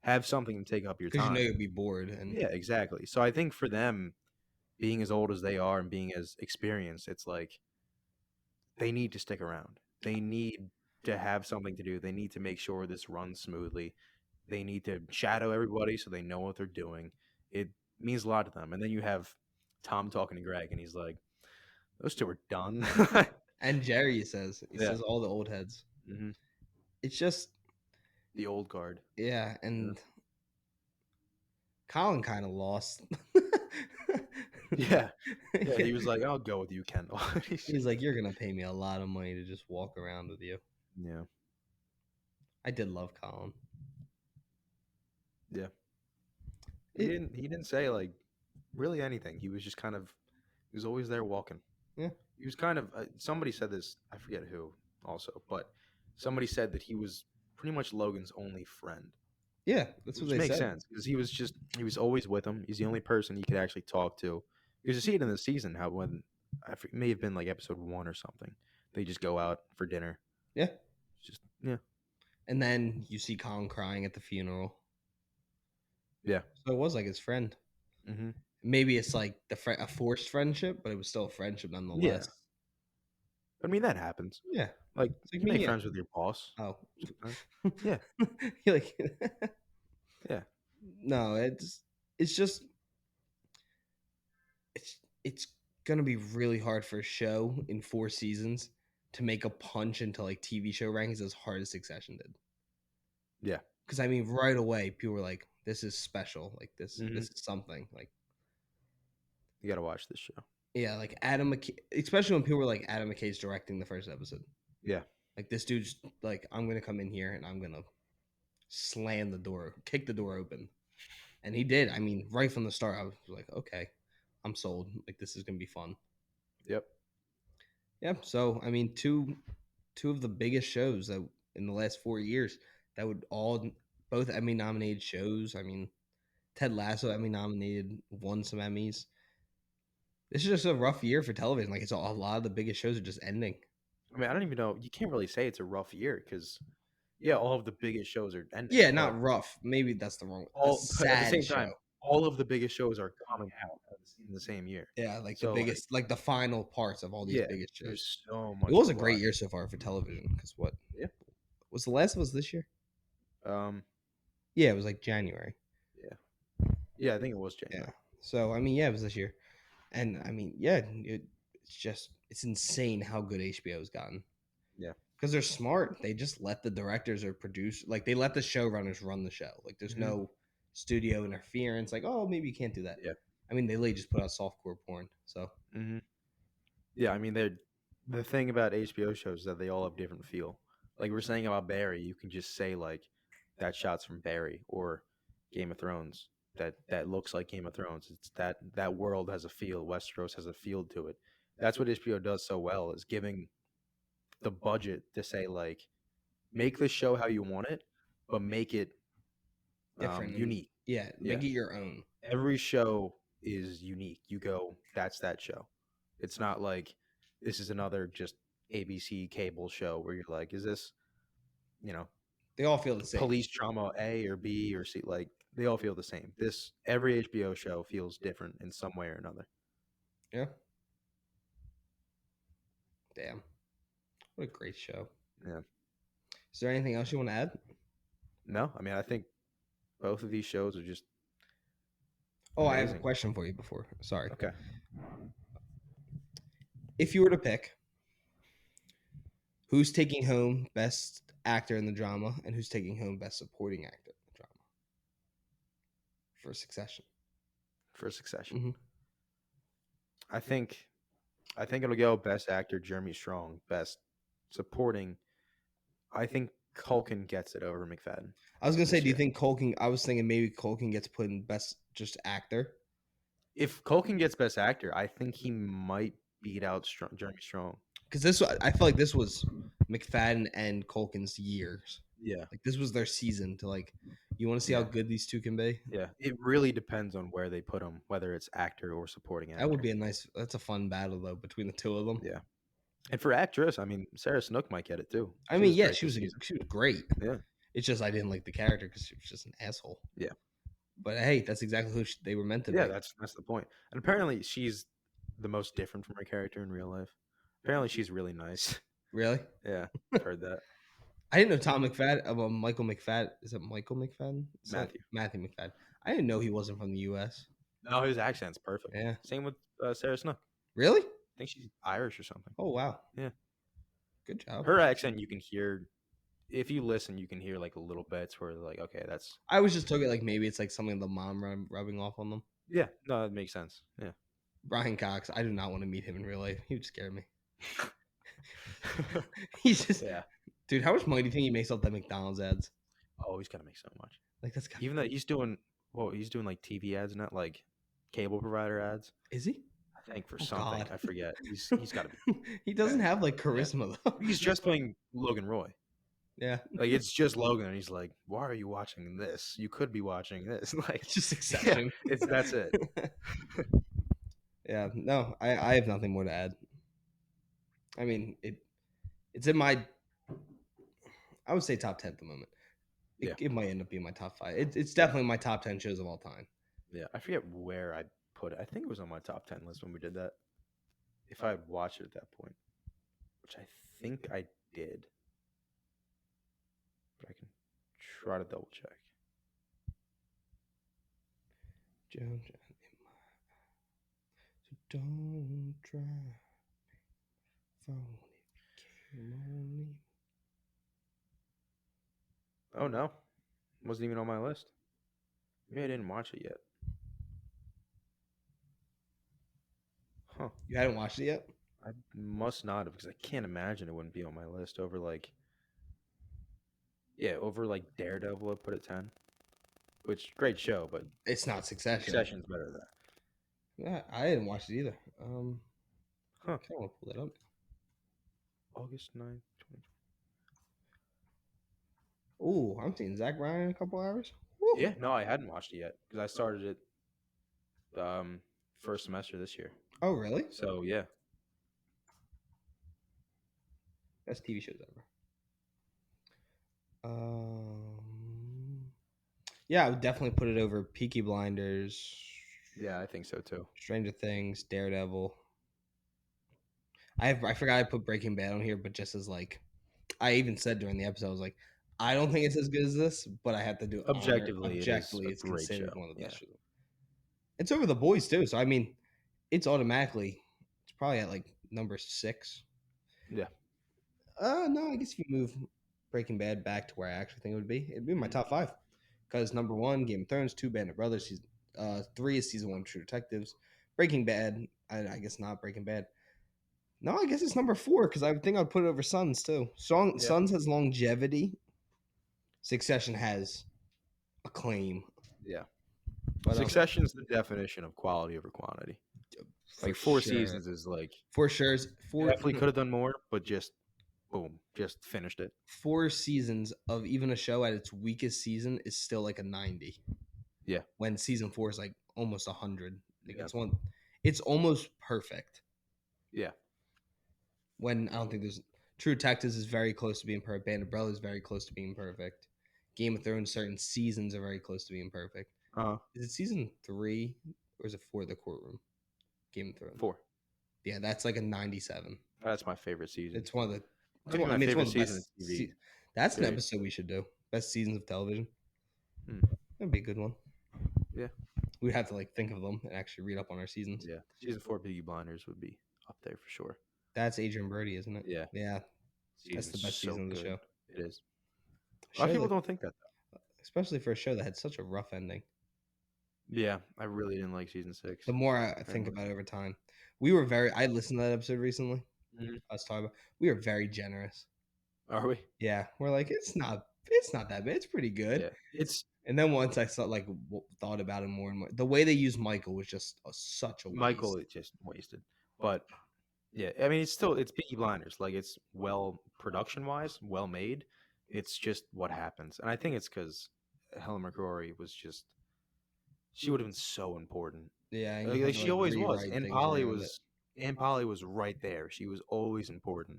have something to take up your Because you know time. you'll be bored, and Yeah, exactly. So I think for them, being as old as they are and being as experienced, it's like they need to stick around. They need to have something to do. They need to make sure this runs smoothly. They need to shadow everybody so they know what they're doing. It means a lot to them. And then you have Tom talking to Greg, and he's like, "Those two are done." and Jerry says Yeah. all the old heads. Hmm. It's just The old guard. yeah, and Colin kind of lost. Yeah. Yeah. He was like, "I'll go with you, Kendall." He's like, you're gonna pay me a lot of money to just walk around with you. Yeah. I did love Colin. Yeah. He didn't say like really anything. He was just kind of he was always there walking. Yeah. He was kind of somebody said this, I forget who also, but somebody said that he was pretty much Logan's only friend. Yeah, that's what Which they makes said. sense because he was always with him. He's the only person he could actually talk to. Because you see it in the season how when it may have been like episode 1 or something, they just go out for dinner. Yeah. It's just yeah. And then you see Colin crying at the funeral. Yeah. So it was like his friend. Mm-hmm. Maybe it's like a forced friendship, but it was still a friendship nonetheless. I mean that happens. Yeah. Like It's like you make me, yeah. friends with your boss. Oh. Yeah. You're like Yeah. No, it's just it's gonna be really hard for a show in 4 seasons to make a punch into like TV show rankings as hard as Succession did. Yeah. Because I mean, right away, people were like, "This is special. Like this Mhm. is something." Like You got to watch this show. yeah, like Adam McKay, especially when people were like, "Adam McKay's directing the first episode." Yeah. Like this dude's like, "I'm gonna come in here and I'm gonna slam the door, kick the door open," and he did. I mean, right from the start, I was like, "Okay, I'm sold. Like this is gonna be fun." Yep. Yeah. So I mean, two of the biggest shows that in the last 4 years that would all both Emmy nominated shows. I mean, Ted Lasso Emmy nominated, won some Emmys. This is just a rough year for television. Like it's a lot of the biggest shows are just ending. I mean, I don't even know. You can't really say it's a rough year because, yeah, all of the biggest shows are ending. Yeah, but not rough. Maybe that's the wrong. all, A but at the sad same show. time, all of the biggest shows are coming out in the same year. Yeah, like So, the biggest, like the final parts of all these Yeah, biggest shows. there's so much. It was to a great watch. year so far for television. Because what? Yeah. Was The Last of Us this year? Yeah, it was like January. Yeah, I think it was January. Yeah. So I mean, yeah, it was this year, and I mean, yeah, it's insane how good HBO's gotten. Yeah. Because they're smart. They just let the directors or produce, like they let the showrunners run the show. Like there's Mhm. no studio interference. Like, oh, maybe you can't do that. Yeah. I mean, they literally just put out softcore porn. So Mm-hmm. Yeah, I mean, the thing about HBO shows is that they all have different feel. Like we're saying about Barry, you can just say like that shot's from Barry or Game of Thrones. That looks like Game of Thrones. It's that world has a feel. Westeros has a feel to it. That's what HBO does so well is giving the budget to say like make the show how you want it, but make it different. and- unique. Yeah, make it your own. Every show is unique. You go, that's that show. It's not like this is another just ABC cable show where you're like, is this, They all feel the same. police drama A or B or C? Like they all feel the same. Every HBO show feels different in some way or another. Yeah. Damn. What a great show. Yeah. Is there anything else you want to add? No, I mean I think both of these shows are just Oh, I have a amazing. question for you before. Sorry. Okay. If you were to pick who's taking home best actor in the drama and who's taking home best supporting actor in the drama for Succession? For Succession. Mhm. I think it'll go best actor Jeremy Strong, best supporting. I think Culkin gets it over McFadden. I was gonna say, this do you year. think Colkin? I was thinking maybe Colkin gets put in best just actor. If Culkin gets Best Actor, I think he might beat out Jeremy Strong. Because I feel like this was McFadden and Culkin's years. Yeah, Like this was their season to like. You want to see how Yeah. good these two can be? yeah. It really depends on where they put him, whether it's actor or supporting actor. That would be a nice. That's a fun battle though between the two of them. Yeah. And for actress, I mean, Sarah Snook might get it too. I mean, yeah, great she this was season. she was great. Yeah. It's just I didn't like the character because she was just an asshole. Yeah. But hey, that's exactly who they were meant to Yeah, be. that's the point. And apparently, she's the most different from her character in real life. Apparently, she's really nice. Really? Yeah, I've heard that. I didn't know Tom McFadden. Michael McFadden. Is it Michael McFadden? Matthew McFadden. I didn't know he wasn't from the U.S. No, his accent's perfect. Yeah. Same with Sarah Snook. Really? I think she's Irish or something. Oh wow. Yeah. Good job. Her accent, you can hear. If you listen, you can hear like little bits where like, okay, that's. I was just talking like maybe it's like something the mom rubbing off on them. Yeah, no, that makes sense. Yeah. Brian Cox. I do not want to meet him in real life. He would scare me. He's just Yeah. dude. How much money do you think he makes off that McDonald's ads? Oh, he's gonna make so much. Like that's Even though he's doing like TV ads, not like cable provider ads. Is he? I think for Oh, something. God. I forget. He's got to be. He doesn't have like charisma though. He's just playing Logan Roy. Yeah. Like it's just Logan, and he's like, "Why are you watching this? You could be watching this." Like It's just Succession. that's it. Yeah. No, I have nothing more to add. I mean, it's in my. I would say top 10 at the moment. It might end up being my top 5. It's definitely my top 10 shows of all time. Yeah, I forget where I put it. I think it was on my top 10 list when we did that. If I had watched it at that point, which I think I did, but I can try to double check. So don't try. Oh no, wasn't even on my list. Maybe I didn't watch it yet. Huh? You hadn't watched it yet? I must not have, because I can't imagine it wouldn't be on my list over like. Yeah, over like Daredevil, I put it 10. Which great show, but It's not Succession. Succession's better than that. Yeah, I didn't watch it either. I Huh? kind of want to pull that up. August 9th, 2020. Ooh, I'm seeing Zach Bryan in a couple hours. Woo. Yeah, no, I hadn't watched it yet because I started it first semester this year. Oh, really? So yeah, Best TV shows ever. Yeah, I would definitely put it over Peaky Blinders, yeah, I think so too. Stranger Things, Daredevil. I forgot I put Breaking Bad on here, but just as like, I even said during the episode, I was like, I don't think it's as good as this, but I have to do it Objectively, Objectively, it is a it's great considered show. one of the best Yeah. shows. It's over The Boys too, so I mean, it's automatically. It's probably at like number 6. Yeah. No, I guess if you move Breaking Bad back to where I actually think it would be, it'd be my top 5. Because number 1, Game of Thrones, 2, Band of Brothers, 3 is season 1, True Detectives. Breaking Bad, I guess not Breaking Bad. No, I guess it's number 4 because I think I'd put it over Sons too. Sons has longevity. Succession has acclaim. Yeah. But, Succession's the definition of quality over quantity. Like 4 seasons is like for sure. definitely could have done more, but just boom, just finished it. 4 seasons of even a show at its weakest season is still like a 90. Yeah. When season 4 is like almost 100. Like Yeah. it's almost perfect. Yeah. When I don't think there's True Detectives is very close to being perfect. Band of Brothers is very close to being perfect. Game of Thrones, certain seasons are very close to being perfect. Is it season 3 or is it 4? The Courtroom. Game of Thrones. 4. Yeah, that's like a 97. That's my favorite season. It's one of the. Could be my it's one favorite of the season best of TV. That's an Period. episode we should do. Best seasons of television. Hmm. That'd be a good one. Yeah. We'd have to like think of them and actually read up on our seasons. Yeah. Season 4 Peaky Blinders would be up there for sure. That's Adrian Brody, isn't it? Yeah. Yeah. That's the best season of the show. It is. A lot of people don't think that, though. Especially for a show that had such a rough ending. Yeah, I really didn't like season 6. The more I think about it over time, I listened to that episode recently. Mhm. I was talking about, we were very generous. Are we? Yeah. We're like, it's not that bad. It's pretty good. Yeah. And then once I thought about it more and more, the way they used Michael was just such a waste. Michael is just wasted. But yeah, I mean, it's Peaky Blinders. Like, it's well production wise, well made. It's just what happens, and I think it's because Helen McCrory was just she would have been so important. Yeah, and Like, you had she to always was. rewrite And things Polly around it. was and Polly was right there. She was always important.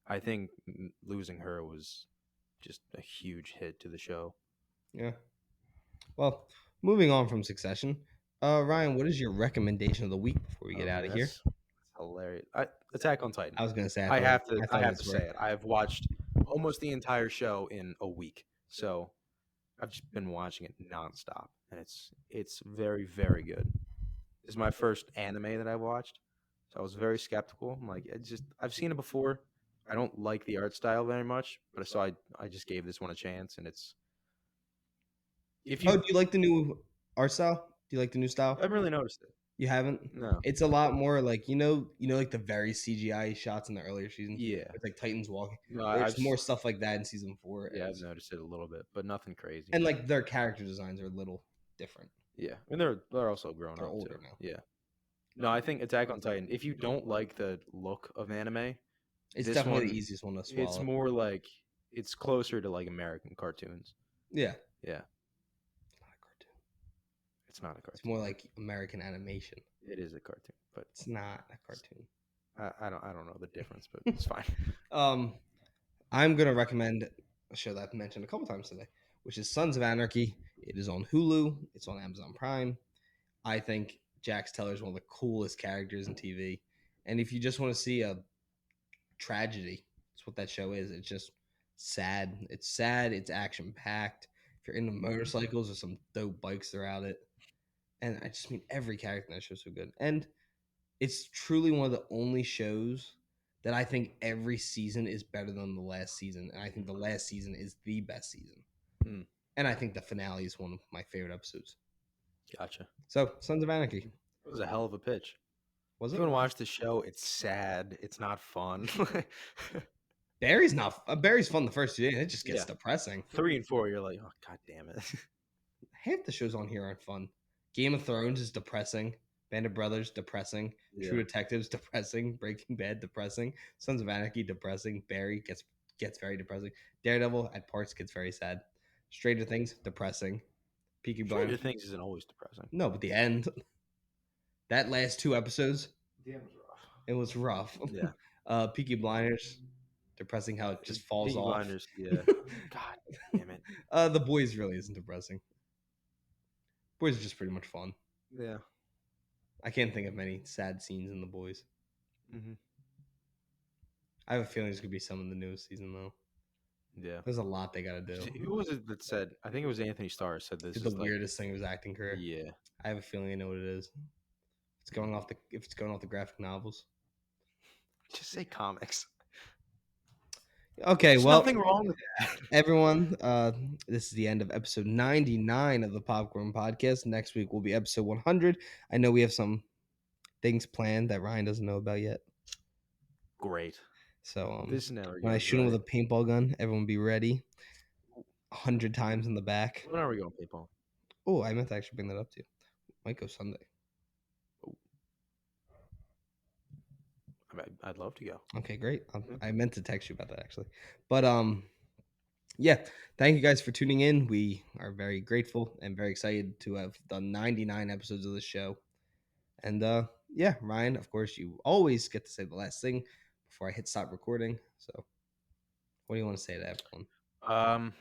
I think losing her was just a huge hit to the show. Yeah. Well, moving on from Succession, Ryan, what is your recommendation of the week before we get out of here? That's hilarious. Attack on Titan. I was gonna say I have thought to this say it. I've watched almost the entire show in a week, so I've just been watching it nonstop, and it's very very good. This is my first anime that I watched, so I was very skeptical. I'm like, I've seen it before. I don't like the art style very much, but so I just gave this one a chance, and it's if Oh, you do you like the new art style? Do you like the new I style? haven't really noticed it. You haven't? No. It's a lot more like like the very CGI shots in the earlier seasons. Yeah. It's like Titans walking. No, There's I've more stuff like that in season 4. yeah, I've noticed it a little bit, but nothing crazy. And like their character designs are a little different. Yeah, and they're also grown They're up older too. now. Yeah. No, I think Attack on Titan. If you don't like the look of anime, It's this definitely one, the easiest one to swallow. it's more like it's closer to like American cartoons. Yeah. Yeah, It's not a cartoon. it's not a It's cartoon. more like American animation. It is a cartoon, but It's not a cartoon. I don't know the difference, but it's fine. I'm gonna recommend a show that I've mentioned a couple times today, which is Sons of Anarchy. It is on Hulu. It's on Amazon Prime. I think Jax Teller is one of the coolest characters in TV. And if you just want to see a tragedy, that's what that show is. It's just sad. It's sad. It's action packed. If you're into motorcycles, there's some dope bikes throughout it. And I just mean every character in that show is so good. And it's truly one of the only shows that I think every season is better than the last season. And I think the last season is the best season. Hmm. And I think the finale is one of my favorite episodes. Gotcha. So, Sons of Anarchy. It was a hell of a pitch. Was If it? you want to watch the show, it's sad. It's not fun. Barry's not. Barry's fun the first 2 days. It just gets Yeah. depressing. 3 and 4, you're like, oh god damn it. Half the shows on here aren't fun. Game of Thrones is depressing. Band of Brothers, depressing. Yeah. True Detectives, depressing. Breaking Bad, depressing. Sons of Anarchy, depressing. Barry gets very depressing. Daredevil at parts gets very sad. Stranger Things, depressing. Peaky Stranger Blinders. Things isn't always depressing. No, but the end. That last 2 episodes, The end was rough. it was rough. Yeah. Peaky Blinders, depressing how it just falls Peaky off. Blinders, yeah. God damn it. The Boys really isn't depressing. Boys are just pretty much fun. Yeah. I can't think of many sad scenes in The Boys. Mm-hmm. I have a feeling there's gonna be some in the newest season though. Yeah. There's a lot they gotta do. Who was it that said? I think it was Anthony Starr said this It's is the like, weirdest thing of his acting career. yeah. I have a feeling I know what it is. If it's going off the graphic novels. Just say comics. Okay, There's well, nothing wrong with that. everyone, this is the end of episode 99 of the Popcorn Podcast. Next week will be episode 100. I know we have some things planned that Ryan doesn't know about yet. Great. So This never when I goes shoot him with right. a paintball gun, everyone be ready. 100 times in the back. When are we going paintball? Oh, I meant to actually bring that up to you. Might go Sunday. I'd love to go. Okay, great. I meant to text you about that actually. But yeah, thank you guys for tuning in. We are very grateful and very excited to have done 99 episodes of this show. And yeah, Ryan, of course, you always get to say the last thing before I hit stop recording. So what do you want to say to everyone?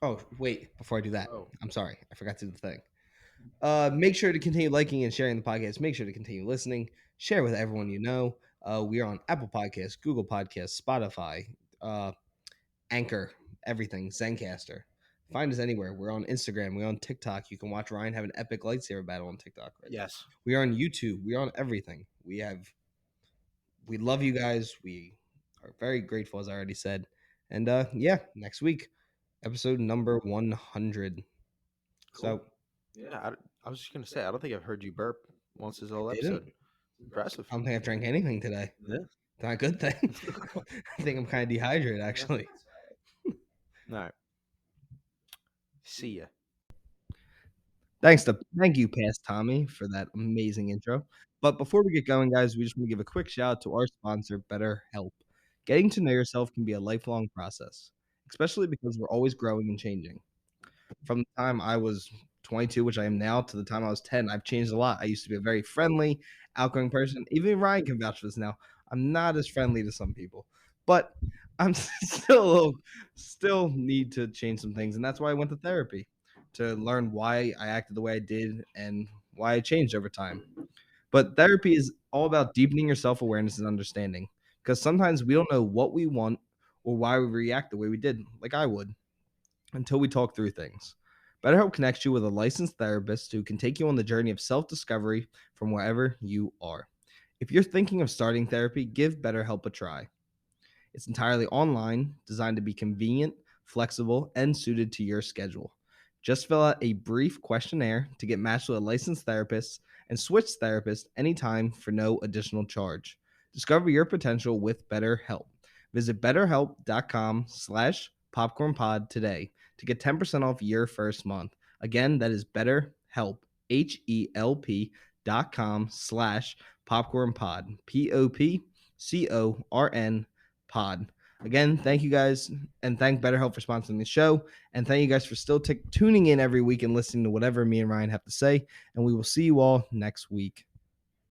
Oh, wait, before I do that, I'm sorry. I forgot to do the thing. Make sure to continue liking and sharing the podcast. Make sure to continue listening. Share with everyone you know. We are on Apple Podcasts, Google Podcasts, Spotify, Anchor, everything, Zencaster. Find us anywhere. We're on Instagram. We're on TikTok. You can watch Ryan have an epic lightsaber battle on TikTok. Right now. Yes. We are on YouTube. We are on everything. We love you guys. We are very grateful, as I already said. And yeah, next week, episode number 100. Cool. So yeah, I was just gonna say I don't think I've heard you burp once this whole didn't. episode. Impressive. I don't think I've drank anything today. Yeah. Not a good thing. I think I'm kind of dehydrated, actually. All right. See ya. Thank you, Past Tommy, for that amazing intro. But before we get going, guys, we just want to give a quick shout out to our sponsor, BetterHelp. Getting to know yourself can be a lifelong process, especially because we're always growing and changing. From the time I was 22, which I am now, to the time I was 10, I've changed a lot. I used to be a very friendly, outgoing person. Even Ryan can vouch for this now. I'm not as friendly to some people, but I'm still need to change some things, and that's why I went to therapy to learn why I acted the way I did and why I changed over time. But therapy is all about deepening your self awareness and understanding, because sometimes we don't know what we want or why we react the way we did, like I would, until we talk through things. BetterHelp connects you with a licensed therapist who can take you on the journey of self discovery from wherever you are. If you're thinking of starting therapy, give BetterHelp a try. It's entirely online, designed to be convenient, flexible, and suited to your schedule. Just fill out a brief questionnaire to get matched with a licensed therapist and switch therapists anytime for no additional charge. Discover your potential with BetterHelp. Visit betterhelp.com/popcornpod today to get 10% off your first month. Again, that is BetterHelp, HELP.com/popcornpod, POPCORN pod. Again, thank you guys, and thank BetterHelp for sponsoring the show. And thank you guys for still tuning in every week and listening to whatever me and Ryan have to say. And we will see you all next week.